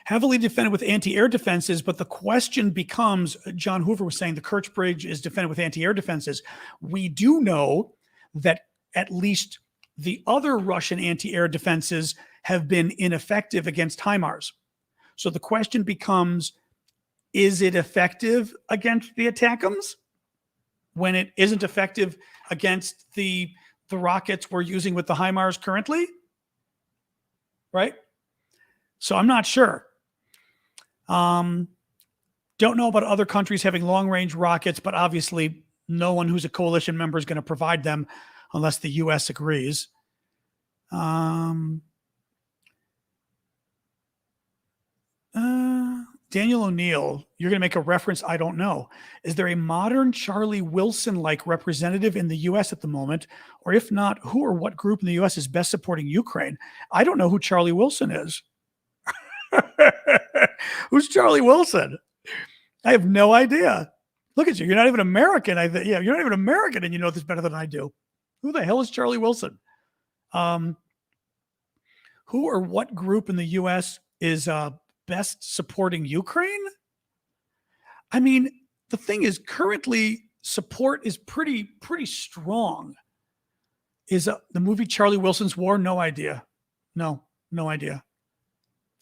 Heavily defended with anti-air defenses, but the question becomes, John Hoover was saying the Kerch Bridge is defended with anti-air defenses. We do know that at least the other Russian anti-air defenses have been ineffective against HIMARS. So the question becomes, is it effective against the ATACMS when it isn't effective against the rockets we're using with the HIMARS currently? Right? So I'm not sure. Don't know about other countries having long-range rockets, but obviously no one who's a coalition member is going to provide them unless the U.S. agrees. Daniel O'Neill, you're going to make a reference. I don't know. Is there a modern Charlie Wilson-like representative in the U.S. at the moment? Or if not, who or what group in the U.S. is best supporting Ukraine? I don't know who Charlie Wilson is. Who's Charlie Wilson? I have no idea. Look at you. You're not even American. You're not even American and you know this better than I do. Who the hell is Charlie Wilson? Who or what group in the U.S. is best supporting Ukraine? I mean, the thing is, currently support is pretty strong. Is the movie Charlie Wilson's War? No idea. No idea.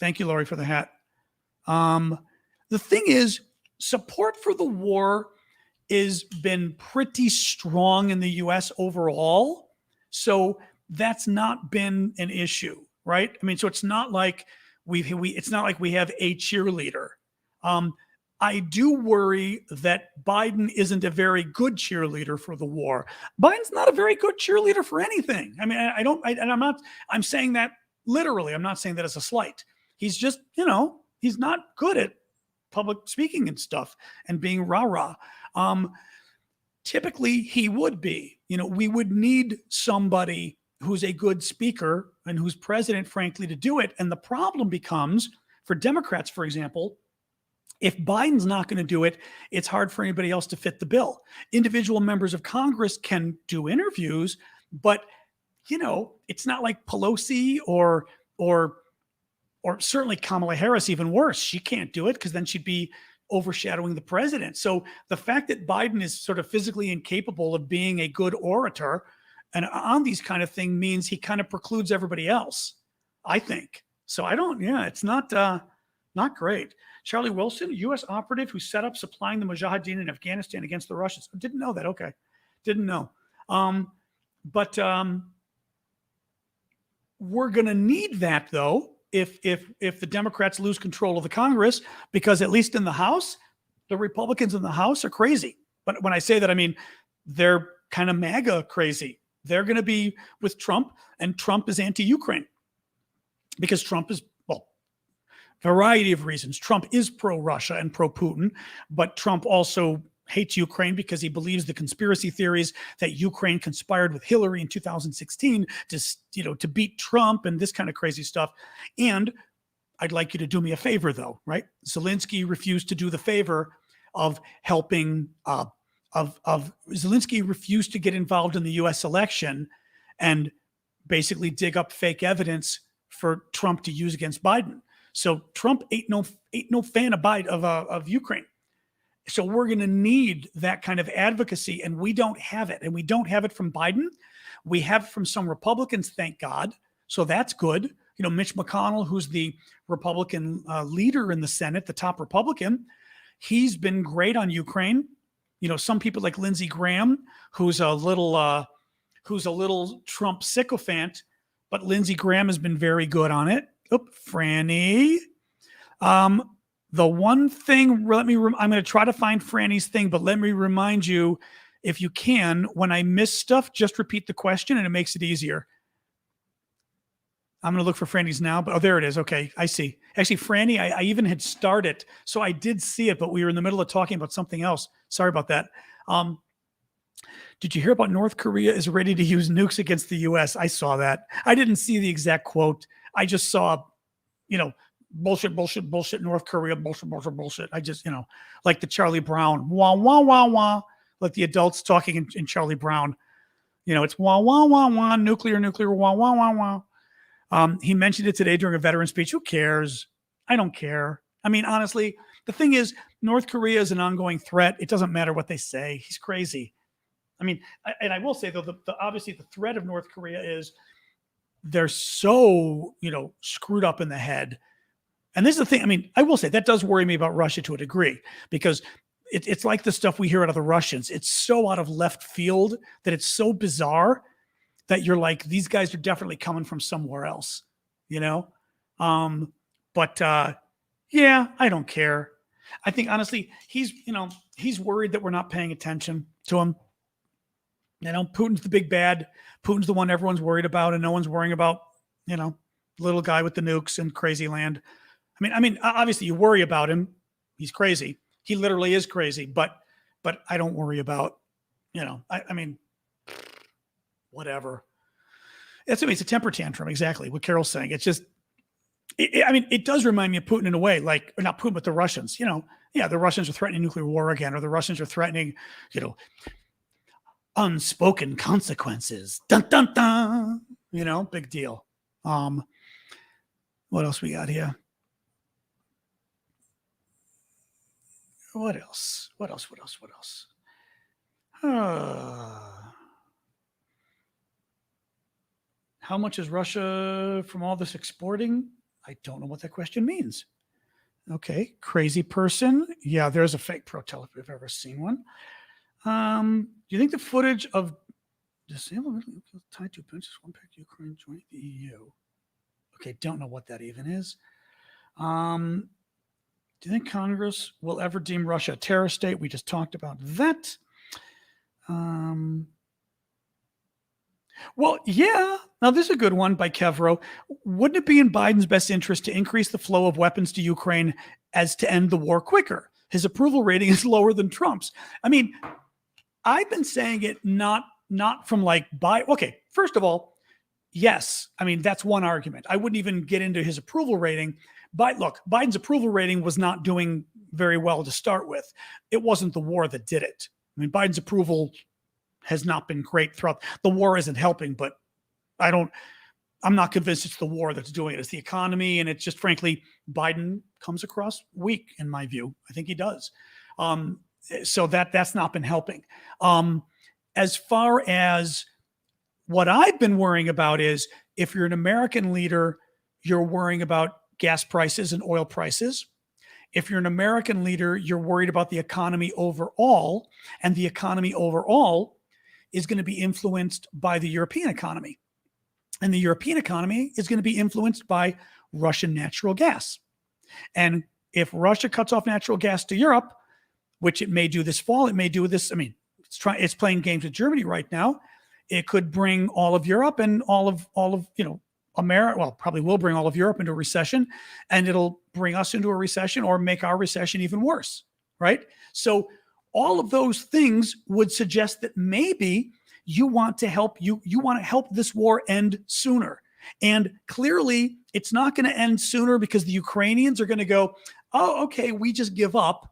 Thank you, Lori, for the hat. The thing is, support for the war has been pretty strong in the U.S. overall. So that's not been an issue, right? I mean, so it's not like it's not like we have a cheerleader. I do worry that Biden isn't a very good cheerleader for the war. Biden's not a very good cheerleader for anything. I mean, I'm saying that literally. I'm not saying that as a slight. He's just, he's not good at public speaking and stuff and being rah-rah. Typically he would be, we would need somebody who's a good speaker and who's president, frankly, to do it. And the problem becomes for Democrats, for example, if Biden's not going to do it, it's hard for anybody else to fit the bill. Individual members of Congress can do interviews, but it's not like Pelosi or certainly Kamala Harris, even worse. She can't do it because then she'd be overshadowing the president. So the fact that Biden is sort of physically incapable of being a good orator and on these kind of things means he kind of precludes everybody else, I think. So it's not great. Charlie Wilson, U.S. operative who set up supplying the Mujahideen in Afghanistan against the Russians. Didn't know that. Okay. Didn't know. But we're going to need that, though, if the Democrats lose control of the Congress, because at least in the House, the Republicans in the House are crazy. But when I say that, I mean they're kind of MAGA crazy. They're going to be with Trump, and Trump is anti-Ukraine because Trump is, well, variety of reasons. Trump is pro-Russia and pro-Putin, but Trump also hates Ukraine because he believes the conspiracy theories that Ukraine conspired with Hillary in 2016 to beat Trump and this kind of crazy stuff. And I'd like you to do me a favor, though, right? Zelensky refused to do the favor of helping. Zelensky refused to get involved in the U.S. election and basically dig up fake evidence for Trump to use against Biden. So Trump ain't no fan of Biden of Ukraine. So we're going to need that kind of advocacy, and we don't have it. And we don't have it from Biden. We have it from some Republicans, thank God. So that's good. You know, Mitch McConnell, who's the Republican leader in the Senate, the top Republican, he's been great on Ukraine. You know, some people like Lindsey Graham, who's a little Trump sycophant, but Lindsey Graham has been very good on it. Franny. The one thing, I'm going to try to find Franny's thing, but let me remind you, if you can, when I miss stuff, just repeat the question and it makes it easier. I'm going to look for Franny's now, but there it is. Okay, I see. Actually, Franny, I even had started, so I did see it, but we were in the middle of talking about something else. Sorry about that. Did you hear about North Korea is ready to use nukes against the U.S.? I saw that. I didn't see the exact quote. I just saw, bullshit, North Korea, bullshit. I just, like the Charlie Brown, wah, wah, wah, wah, like the adults talking in Charlie Brown. It's wah, wah, wah, wah, nuclear, wah, wah, wah, wah. He mentioned it today during a veteran speech. Who cares? I don't care. I mean, honestly, the thing is, North Korea is an ongoing threat. It doesn't matter what they say. He's crazy. I mean, and I will say, though, obviously the threat of North Korea is they're so, screwed up in the head. And this is the thing. I mean, I will say that does worry me about Russia to a degree, because it's like the stuff we hear out of the Russians. It's so out of left field that it's so bizarre that you're like, these guys are definitely coming from somewhere else, But yeah, I don't care. I think honestly, he's worried that we're not paying attention to him. Putin's the big bad. Putin's the one everyone's worried about, and no one's worrying about, little guy with the nukes in crazy land. I mean, obviously you worry about him. He's crazy. He literally is crazy, but I don't worry about, I mean, whatever. It's a temper tantrum. Exactly what Carol's saying. It's just, it does remind me of Putin in a way, like, or not Putin, but the Russians, the Russians are threatening nuclear war again, or the Russians are threatening, unspoken consequences. Dun, dun, dun. Big deal. What else we got here? What else? How much is Russia from all this exporting? I don't know what that question means. Okay, crazy person. Yeah, there's a fake pro-tele if I've ever seen one. Do you think the footage of disabled tied to benches one pack Ukraine joining the EU? Okay, don't know what that even is. Do you think Congress will ever deem Russia a terrorist state? We just talked about that. Well, yeah. Now, this is a good one by Kevro. Wouldn't it be in Biden's best interest to increase the flow of weapons to Ukraine as to end the war quicker? His approval rating is lower than Trump's. I mean, I've been saying it not from like okay, first of all, yes. I mean, that's one argument. I wouldn't even get into his approval rating. But look, Biden's approval rating was not doing very well to start with. It wasn't the war that did it. I mean, Biden's approval has not been great throughout. The war isn't helping, but I'm not convinced it's the war that's doing it. It's the economy, and it's just, frankly, Biden comes across weak in my view. I think he does. So that's not been helping. As far as what I've been worrying about is, if you're an American leader, you're worrying about gas prices and oil prices. If you're an American leader, you're worried about the economy overall, and the economy overall is going to be influenced by the European economy. And the European economy is going to be influenced by Russian natural gas. And if Russia cuts off natural gas to Europe, which it may do this fall, it may do this. I mean, it's playing games with Germany right now. It could bring all of Europe and all of America. Well, probably will bring all of Europe into a recession, and it'll bring us into a recession or make our recession even worse, right? So all of those things would suggest that maybe you want to help this war end sooner. And clearly, it's not going to end sooner because the Ukrainians are going to go, oh, okay, we just give up.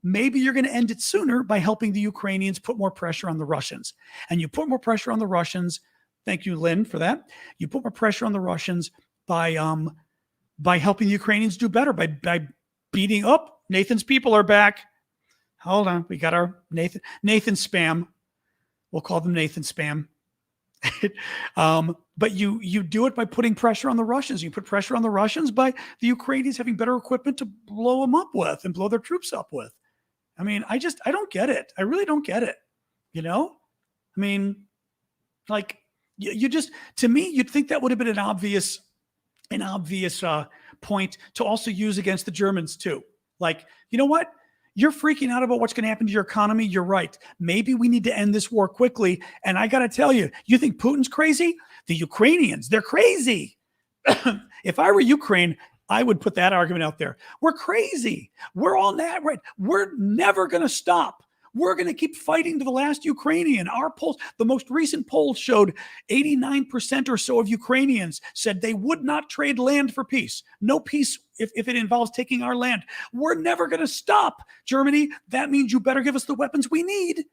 Maybe you're going to end it sooner by helping the Ukrainians put more pressure on the Russians. And you put more pressure on the Russians. Thank you, Lynn, for that. You put more pressure on the Russians by helping the Ukrainians do better, by beating up. Nathan's people are back. Hold on. We got our Nathan spam. We'll call them Nathan spam. But you do it by putting pressure on the Russians. You put pressure on the Russians by the Ukrainians having better equipment to blow them up with and blow their troops up with. I mean, I don't get it. I really don't get it. I mean, like you just, to me, you'd think that would have been an obvious point to also use against the Germans too. Like, you know what? You're freaking out about what's going to happen to your economy. You're right. Maybe we need to end this war quickly. And I got to tell you, you think Putin's crazy? The Ukrainians, they're crazy. If I were Ukraine, I would put that argument out there. We're crazy. We're all that right. We're never going to stop. We're going to keep fighting to the last Ukrainian. Our polls, the most recent poll showed 89% or so of Ukrainians said they would not trade land for peace. No peace if it involves taking our land. We're never going to stop, Germany. That means you better give us the weapons we need.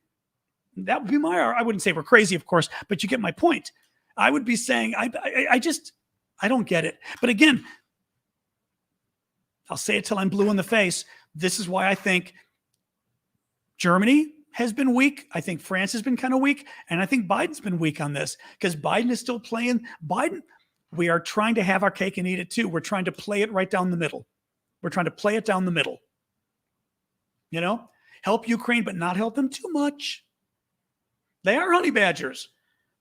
That would be I wouldn't say we're crazy, of course, but you get my point. I would be saying, I don't get it. But again, I'll say it till I'm blue in the face. This is why I think Germany has been weak. I think France has been kind of weak. And I think Biden's been weak on this because Biden is still playing. We are trying to have our cake and eat it too. We're trying to play it right down the middle. We're trying to play it down the middle. Help Ukraine, but not help them too much. They are honey badgers,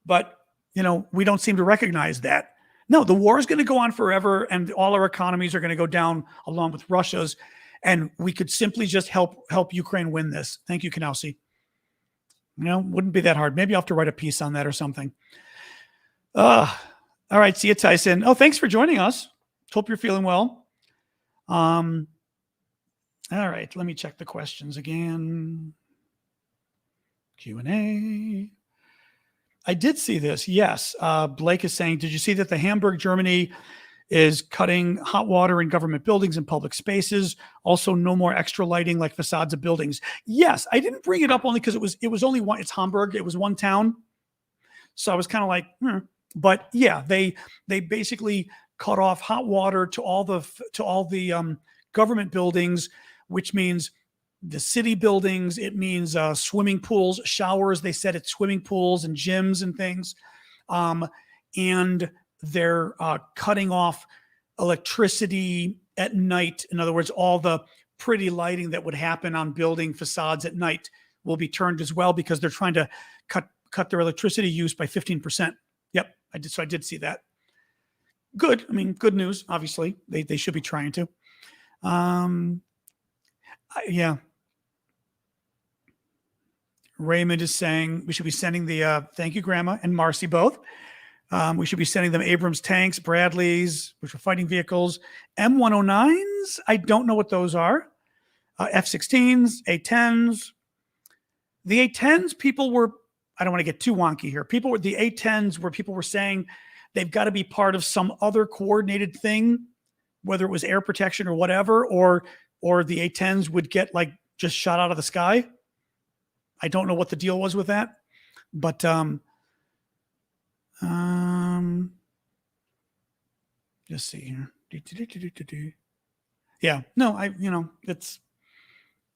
but we don't seem to recognize that. No, the war is going to go on forever, and all our economies are going to go down along with Russia's, and we could simply just help Ukraine win this. Thank you, Kanowski. Wouldn't be that hard. Maybe I'll have to write a piece on that or something. All right, see you, Tyson. Oh, thanks for joining us. Hope you're feeling well. All right, let me check the questions again. Q&A. I did see this. Yes. Blake is saying, did you see that the Hamburg, Germany is cutting hot water in government buildings and public spaces? Also, no more extra lighting like facades of buildings. Yes. I didn't bring it up only because it was only one. It's Hamburg. It was one town. So I was kind of like, But yeah, they basically cut off hot water to all the government buildings, which means the city buildings. It means swimming pools, showers. They said it's swimming pools and gyms and things. And they're cutting off electricity at night. In other words, all the pretty lighting that would happen on building facades at night will be turned as well because they're trying to cut their electricity use by 15%. Yep, I did. So I did see that. Good. I mean, good news. Obviously, they should be trying to. Yeah. Raymond is saying we should be sending the thank you, Grandma and Marcy both. We should be sending them Abrams tanks, Bradleys, which are fighting vehicles, M109s. I don't know what those are. F-16s, A-10s. The A-10s, people were, I don't want to get too wonky here. The A-10s where people were saying they've got to be part of some other coordinated thing, whether it was air protection or whatever, or the A-10s would get like just shot out of the sky. I don't know what the deal was with that, but just see here. Yeah, no, like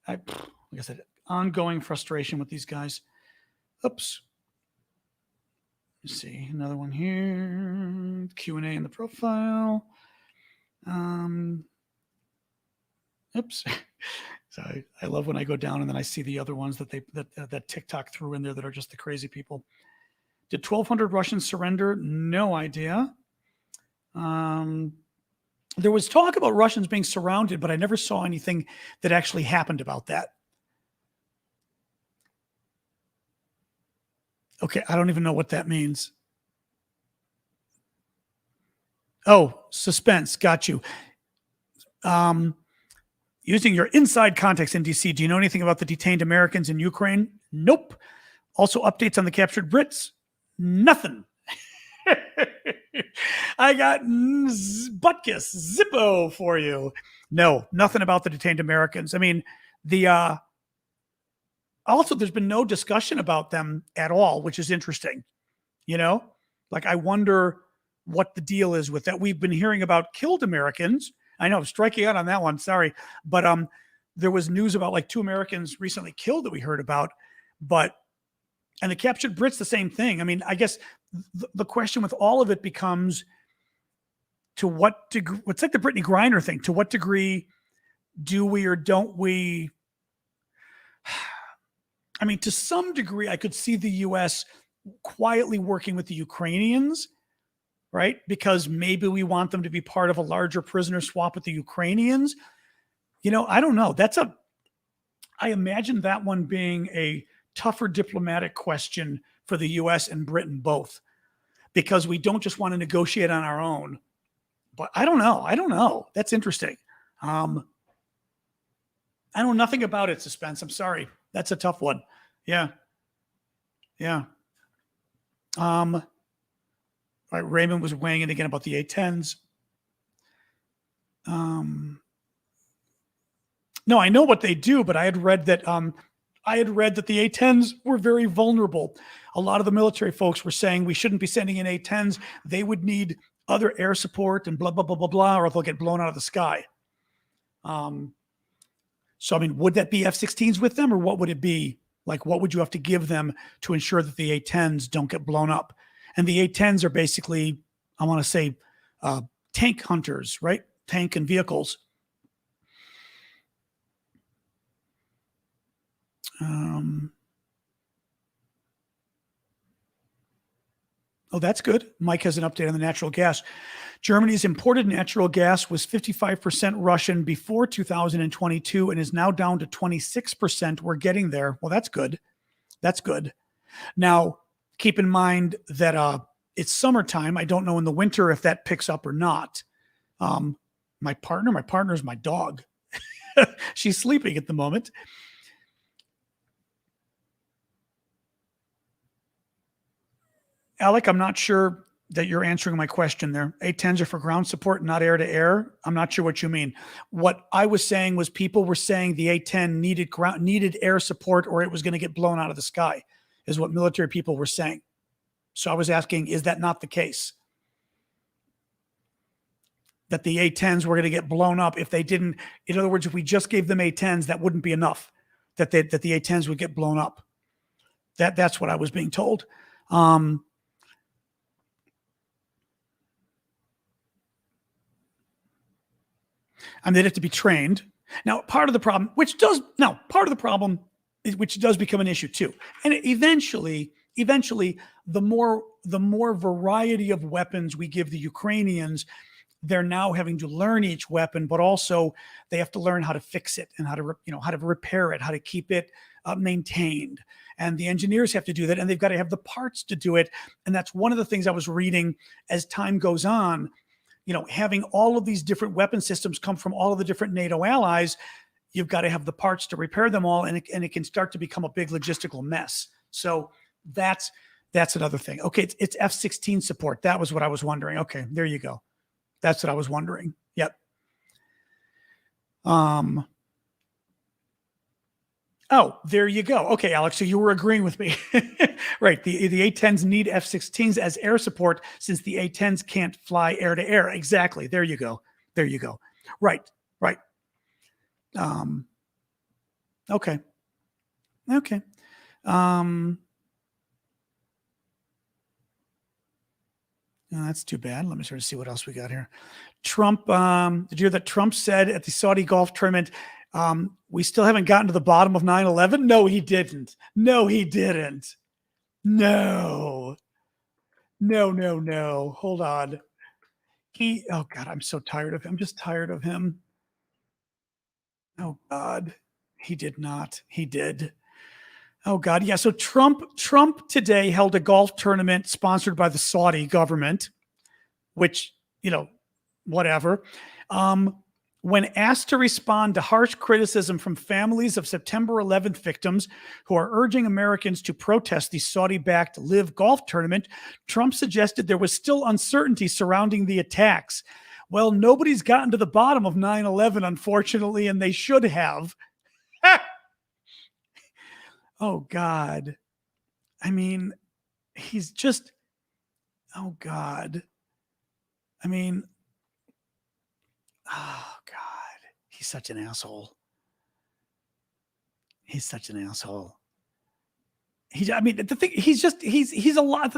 I said, ongoing frustration with these guys. Oops. Let's see another one here. Q&A in the profile. Oops. So I love when I go down and then I see the other ones that TikTok threw in there that are just the crazy people. Did 1,200 Russians surrender? No idea. There was talk about Russians being surrounded, but I never saw anything that actually happened about that. Okay, I don't even know what that means. Oh, suspense. Got you. Using your inside context in DC, do you know anything about the detained Americans in Ukraine? Nope. Also, updates on the captured Brits? Nothing. I got Butkus, Zippo for you. No, nothing about the detained Americans. I mean, also, there's been no discussion about them at all, which is interesting. Like, I wonder what the deal is with that. We've been hearing about killed Americans. I know, striking out on that one. Sorry. But there was news about like 2 Americans recently killed that we heard about. And the captured Brits, the same thing. I mean, I guess the question with all of it becomes, to what degree, it's like the Brittany Griner thing. To what degree do we or don't we? I mean, to some degree, I could see the U.S. quietly working with the Ukrainians, right? Because maybe we want them to be part of a larger prisoner swap with the Ukrainians. I don't know. I imagine that one being a tougher diplomatic question for the U.S. and Britain both, because we don't just want to negotiate on our own. But I don't know. That's interesting. I know nothing about it, suspense. I'm sorry. That's a tough one. Yeah. All right, Raymond was weighing in again about the A-10s. No, I know what they do, but I had read that the A-10s were very vulnerable. A lot of the military folks were saying we shouldn't be sending in A-10s. They would need other air support and blah, blah, blah, blah, blah, or they'll get blown out of the sky. So, I mean, would that be F-16s with them, or what would it be? Like, what would you have to give them to ensure that the A-10s don't get blown up? And the A-10s are basically, I want to say, tank hunters, right? Tank and vehicles. Oh, that's good. Mike has an update on the natural gas. Germany's imported natural gas was 55% Russian before 2022 and is now down to 26%. We're getting there. Well, that's good. That's good. Now, keep in mind that it's summertime. I don't know in the winter if that picks up or not. My partner is my dog. She's sleeping at the moment. Alec, I'm not sure that you're answering my question there. A-10s are for ground support, not air to air. I'm not sure what you mean. What I was saying was people were saying the A-10 needed air support or it was going to get blown out of the sky, is what military people were saying. So I was asking, is that not the case? That the A-10s were going to get blown up if they didn't, in other words, if we just gave them A-10s, that wouldn't be enough, that the A-10s would get blown up. That's what I was being told. And they'd have to be trained. Now, part of the problem, which does become an issue too. And eventually, the more variety of weapons we give the Ukrainians, they're now having to learn each weapon, but also they have to learn how to fix it and how to repair it, how to keep it maintained. And the engineers have to do that, and they've got to have the parts to do it. And that's one of the things I was reading as time goes on. Having all of these different weapon systems come from all of the different NATO allies, you've got to have the parts to repair them all, and it can start to become a big logistical mess. So that's another thing. Okay, it's F-16 support. That was what I was wondering. Okay, there you go. That's what I was wondering. Yep. Oh, there you go. Okay, Alex, so you were agreeing with me. Right, the A-10s need F-16s as air support since the A-10s can't fly air to air. Exactly. There you go. Right. Okay. No, that's too bad. Let me sort of see what else we got here. Trump, did you hear that Trump said at the Saudi golf tournament, we still haven't gotten to the bottom of 9/11? No, he didn't. No. No, no, no. Hold on. Oh God, I'm so tired of him. I'm just tired of him. Oh God. He did not. He did. Oh God. Yeah. So Trump today held a golf tournament sponsored by the Saudi government, which, you know, whatever. Um, when asked to respond to harsh criticism from families of September 11th victims who are urging Americans to protest the Saudi backed Live Golf tournament, Trump suggested there was still uncertainty surrounding the attacks. Well, nobody's gotten to the bottom of 9/11, unfortunately, and they should have. Oh, God. I mean, he's just, oh, God. I mean, oh, God. He's such an asshole. He's such an asshole. I mean, the thing, he's a lot.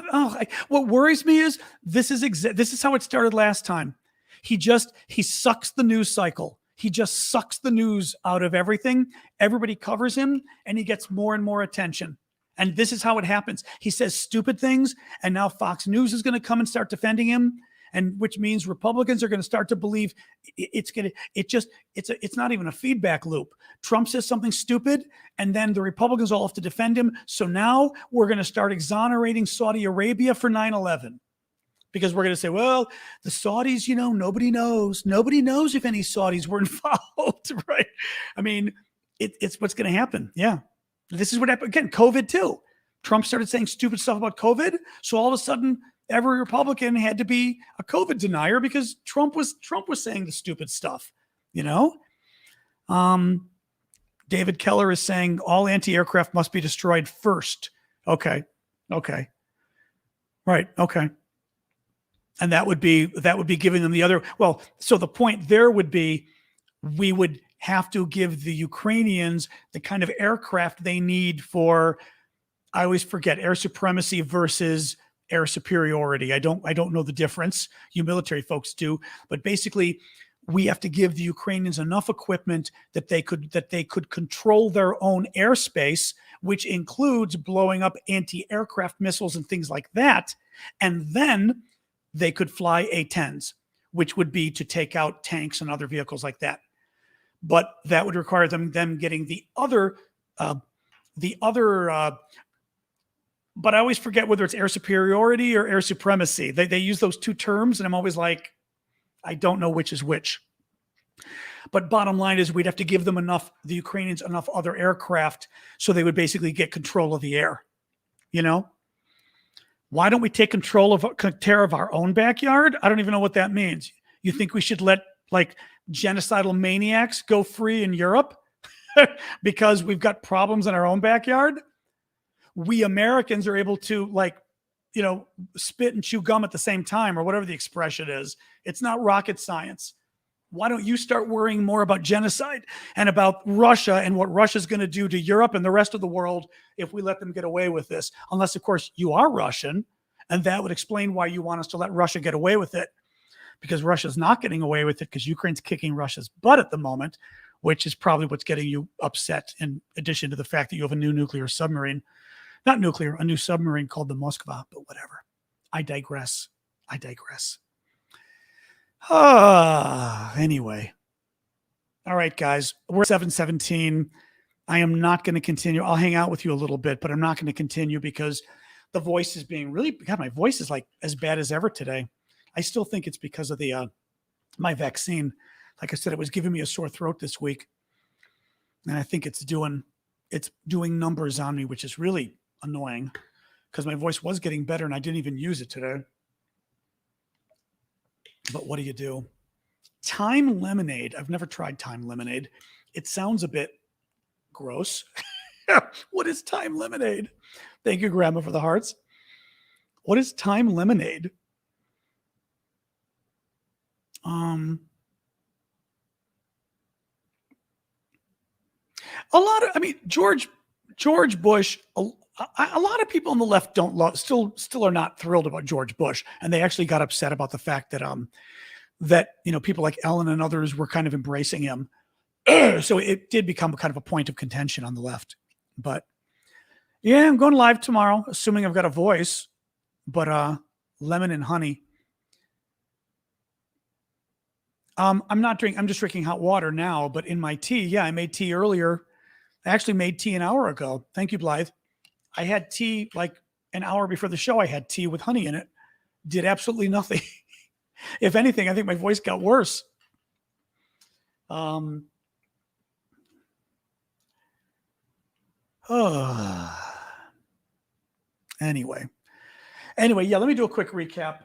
What worries me is this is how it started last time. He sucks the news cycle. He just sucks the news out of everything. Everybody covers him and he gets more and more attention. And this is how it happens. He says stupid things and now Fox News is going to come and start defending him. And which means Republicans are going to start to believe it's not even a feedback loop. Trump says something stupid and then the Republicans all have to defend him. So now we're going to start exonerating Saudi Arabia for 9/11 because we're going to say, well, the Saudis, nobody knows if any Saudis were involved, right? I mean, it's what's going to happen. Yeah. This is what happened. Again, COVID too. Trump started saying stupid stuff about COVID. So all of a sudden, every Republican had to be a COVID denier because Trump was saying the stupid stuff, David Keller is saying all anti-aircraft must be destroyed first. Okay. Right. Okay. And that would be giving them the other. Well, so the point there would be we would have to give the Ukrainians the kind of aircraft they need for, I always forget, air supremacy versus air superiority. I don't know the difference. You military folks do, but basically we have to give the Ukrainians enough equipment that they could control their own airspace, which includes blowing up anti-aircraft missiles and things like that. And then they could fly A-10s, which would be to take out tanks and other vehicles like that. But that would require them getting the other, but I always forget whether it's air superiority or air supremacy. They use those two terms, and I'm always like, I don't know which is which. But bottom line is we'd have to give them the Ukrainians enough other aircraft so they would basically get control of the air. Why don't we take care of our own backyard? I don't even know what that means. You think we should let genocidal maniacs go free in Europe because we've got problems in our own backyard? We Americans are able to spit and chew gum at the same time, or whatever the expression is. It's not rocket science. Why don't you start worrying more about genocide and about Russia and what Russia's going to do to Europe and the rest of the world if we let them get away with this? Unless, of course, you are Russian, and that would explain why you want us to let Russia get away with it, because Russia's not getting away with it because Ukraine's kicking Russia's butt at the moment, which is probably what's getting you upset, in addition to the fact that you have a new nuclear submarine. Not nuclear, a new submarine called the Moskva, but whatever. I digress. Anyway. All right, guys. We're 7:17. I am not going to continue. I'll hang out with you a little bit, but I'm not going to continue because the voice is being really, God, my voice is like as bad as ever today. I still think it's because of the my vaccine. Like I said, it was giving me a sore throat this week. And I think it's doing numbers on me, which is really annoying because my voice was getting better and I didn't even use it today. But what do you do? Time lemonade. I've never tried time lemonade. It sounds a bit gross. What is time lemonade? Thank you, Grandma, for the hearts. What is time lemonade? George Bush, a lot of people on the left still are not thrilled about George Bush. And they actually got upset about the fact that, people like Ellen and others were kind of embracing him. So it did become kind of a point of contention on the left. But yeah, I'm going live tomorrow, assuming I've got a voice. But lemon and honey. I'm not drinking. I'm just drinking hot water now. But in my tea, yeah, I made tea earlier. I actually made tea an hour ago. Thank you, Blythe. I had tea like an hour before the show. I had tea with honey in it. Did absolutely nothing. If anything, I think my voice got worse. Oh. Anyway, yeah, let me do a quick recap.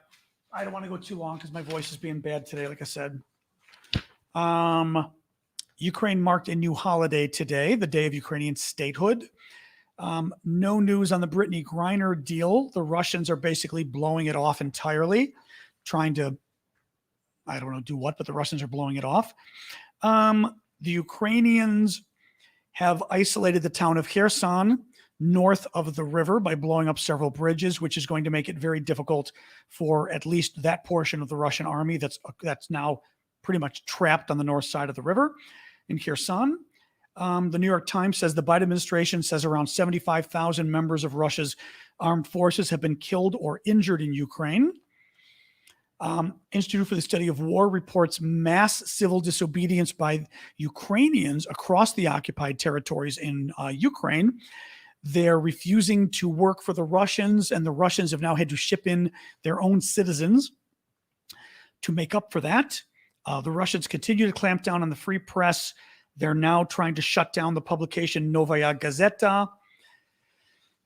I don't want to go too long because my voice is being bad today, like I said. Ukraine marked a new holiday today, the Day of Ukrainian Statehood. No news on the Brittany Griner deal. The Russians are basically blowing it off entirely, trying to, I don't know, do what, but the Russians are blowing it off. The Ukrainians have isolated the town of Kherson north of the river by blowing up several bridges, which is going to make it very difficult for at least that portion of the Russian army that's now pretty much trapped on the north side of the river in Kherson. The New York Times says the Biden administration says around 75,000 members of Russia's armed forces have been killed or injured in Ukraine. Institute for the Study of War reports mass civil disobedience by Ukrainians across the occupied territories in Ukraine. They're refusing to work for the Russians, and the Russians have now had to ship in their own citizens to make up for that. The Russians continue to clamp down on the free press. They're now trying to shut down the publication Novaya Gazeta.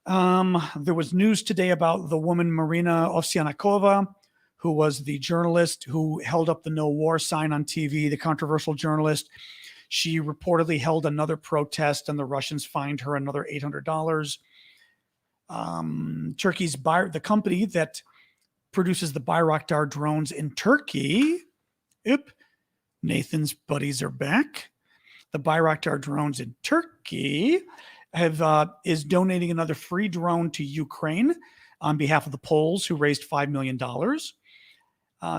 There was news today about the woman Marina Ovsyannikova, who was the journalist who held up the no war sign on TV, the controversial journalist. She reportedly held another protest, and the Russians fined her another $800. Turkey's the company that produces the Bayraktar drones in Turkey. Nathan's buddies are back. The Bayraktar drones in Turkey is donating another free drone to Ukraine on behalf of the Poles, who raised $5 million.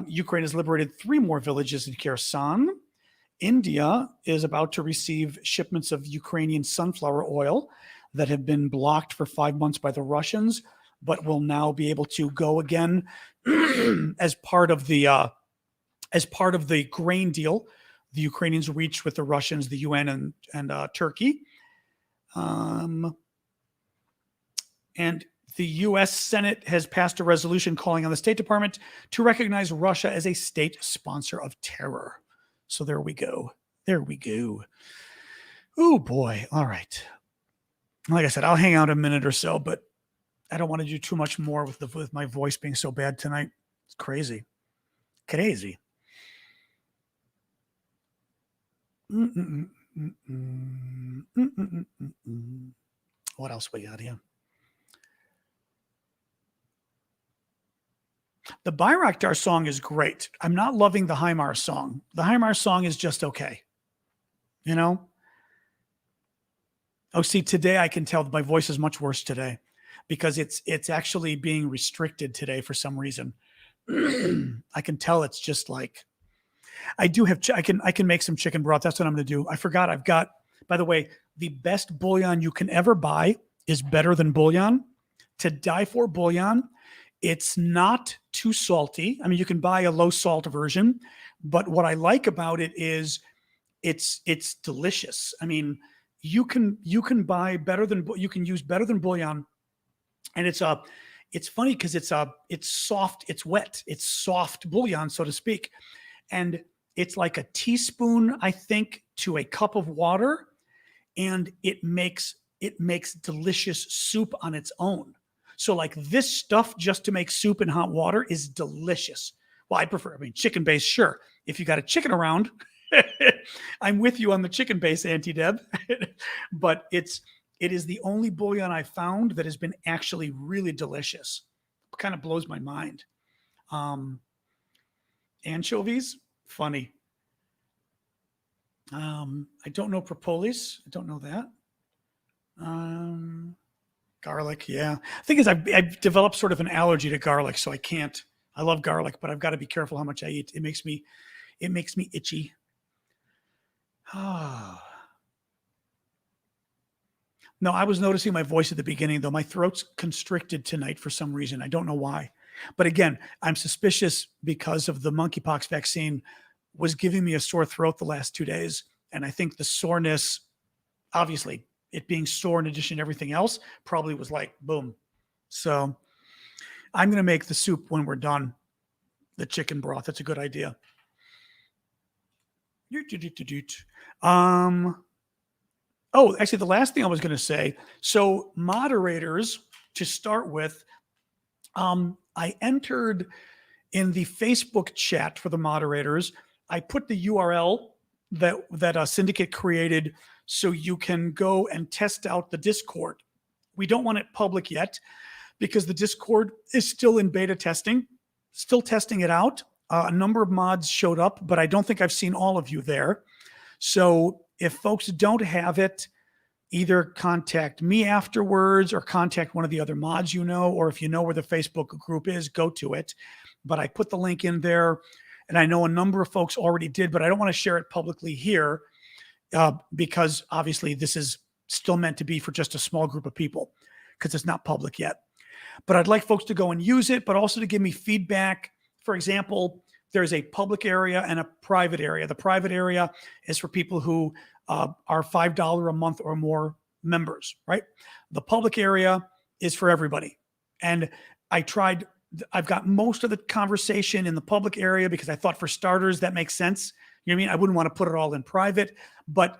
Ukraine has liberated 3 more villages in Kherson. India is about to receive shipments of Ukrainian sunflower oil that have been blocked for 5 months by the Russians, but will now be able to go again as part of the grain deal the Ukrainians reached with the Russians, the UN, and Turkey. And the U.S. Senate has passed a resolution calling on the State Department to recognize Russia as a state sponsor of terror. So there we go. Oh, boy. All right. Like I said, I'll hang out a minute or so, but I don't want to do too much more with my voice being so bad tonight. It's crazy. What else we got here? The Bayraktar song is great. I'm not loving the HIMARS song. The HIMARS song is just okay. You know? Oh, see, today I can tell my voice is much worse today because it's actually being restricted today for some reason. I can tell it's just like, I do have, I can make some chicken broth. That's what I'm going to do. I forgot I've got, by the way, the best bouillon you can ever buy is Better Than Bouillon. To die for bouillon. It's not too salty. I mean, you can buy a low salt version, but what I like about it is it's delicious. I mean, you can buy you can use Better Than Bouillon, and it's funny because it's soft, it's wet, it's soft bouillon, so to speak. And it's like a teaspoon, I think, to a cup of water, and it makes delicious soup on its own. So like this stuff just to make soup in hot water is delicious. Well, I mean, chicken-based, sure. If you got a chicken around, I'm with you on the chicken-based, Auntie Deb. But it is the only bouillon I found that has been actually really delicious. It kind of blows my mind. Anchovies, funny. I don't know propolis. I don't know that. Garlic, yeah. The thing is, I've developed sort of an allergy to garlic, so I can't. I love garlic, but I've got to be careful how much I eat. It makes me itchy. No, I was noticing my voice at the beginning, though. My throat's constricted tonight for some reason. I don't know why. But again, I'm suspicious because of the monkeypox vaccine was giving me a sore throat the last 2 days. And I think the soreness, obviously, it being sore in addition to everything else, probably was like, boom. So I'm going to make the soup when we're done. The chicken broth. That's a good idea. Oh, actually, the last thing I was going to say. So moderators, to start with, I entered in the Facebook chat for the moderators. I put the URL that a syndicate created so you can go and test out the Discord. We don't want it public yet because the Discord is still in beta testing, still testing it out. A number of mods showed up, but I don't think I've seen all of you there. So if folks don't have it, either contact me afterwards or contact one of the other mods you know, or if you know where the Facebook group is, go to it. But I put the link in there, and I know a number of folks already did, but I don't want to share it publicly here because obviously this is still meant to be for just a small group of people because it's not public yet. But I'd like folks to go and use it, but also to give me feedback. For example, there's a public area and a private area. The private area is for people who are $5 a month or more members, right? The public area is for everybody. And I've got most of the conversation in the public area because I thought for starters, that makes sense. You know what I mean? I wouldn't want to put it all in private, but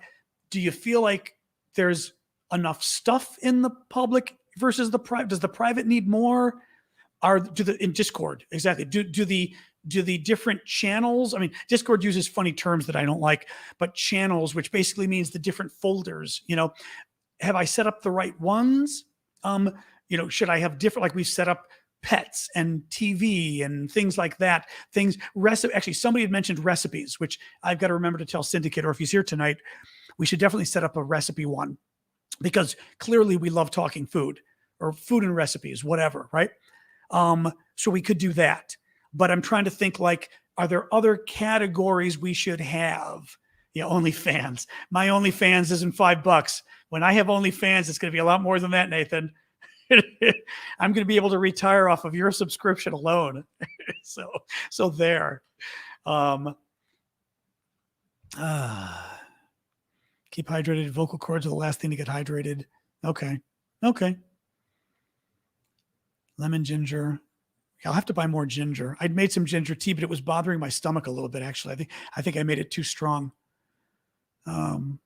do you feel like there's enough stuff in the public versus the private? Does the private need more? In Discord, exactly. Do the different channels? I mean, Discord uses funny terms that I don't like, but channels, which basically means the different folders, have I set up the right ones? Should I have different, like we've set up pets and TV and things like that. Actually, somebody had mentioned recipes, which I've got to remember to tell Syndicate, or if he's here tonight, we should definitely set up a recipe one because clearly we love talking food or food and recipes, whatever, right? So we could do that. But I'm trying to think like, are there other categories we should have? OnlyFans. My OnlyFans isn't $5. When I have OnlyFans, it's going to be a lot more than that, Nathan. I'm going to be able to retire off of your subscription alone. so there. Keep hydrated. Vocal cords are the last thing to get hydrated. Okay. Lemon ginger. I'll have to buy more ginger. I'd made some ginger tea, but it was bothering my stomach a little bit, actually. I think I made it too strong. In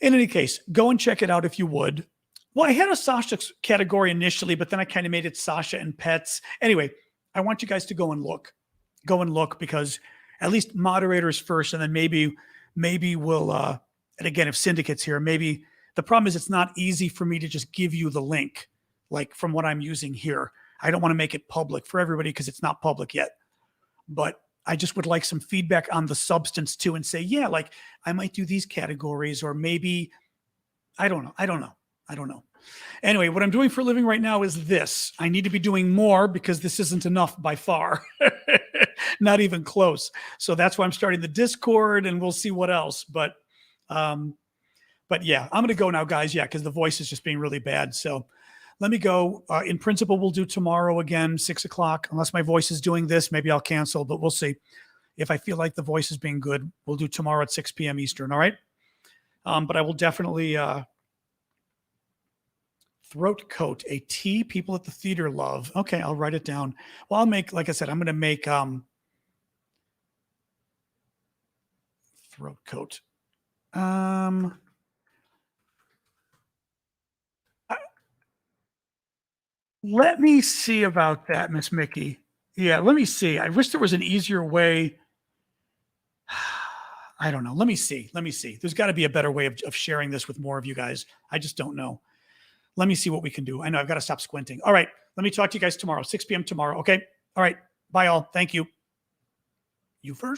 any case, go and check it out if you would. Well, I had a Sasha category initially, but then I kind of made it Sasha and pets. Anyway, I want you guys to go and look. Go and look because at least moderators first, and then maybe we'll, and again, if Syndicate's here, maybe the problem is it's not easy for me to just give you the link, like from what I'm using here. I don't want to make it public for everybody because it's not public yet. But I just would like some feedback on the substance too and say, yeah, like I might do these categories or maybe, I don't know. Anyway, what I'm doing for a living right now is this. I need to be doing more because this isn't enough by far. Not even close. So that's why I'm starting the Discord and we'll see what else. But yeah, I'm going to go now, guys. Yeah, because the voice is just being really bad. So let me go. In principle, we'll do tomorrow again, 6:00. Unless my voice is doing this, maybe I'll cancel, but we'll see. If I feel like the voice is being good, we'll do tomorrow at 6 p.m. Eastern. All right. But I will definitely throat coat, a tea people at the theater love. Okay, I'll write it down. Well, I'll make, like I said, I'm going to make throat coat. Let me see about that, Miss Mickey. Yeah, let me see. I wish there was an easier way. I don't know. Let me see. There's got to be a better way of sharing this with more of you guys. I just don't know. Let me see what we can do. I know I've got to stop squinting. All right. Let me talk to you guys tomorrow, 6 p.m. tomorrow. Okay. All right. Bye all. Thank you. You first.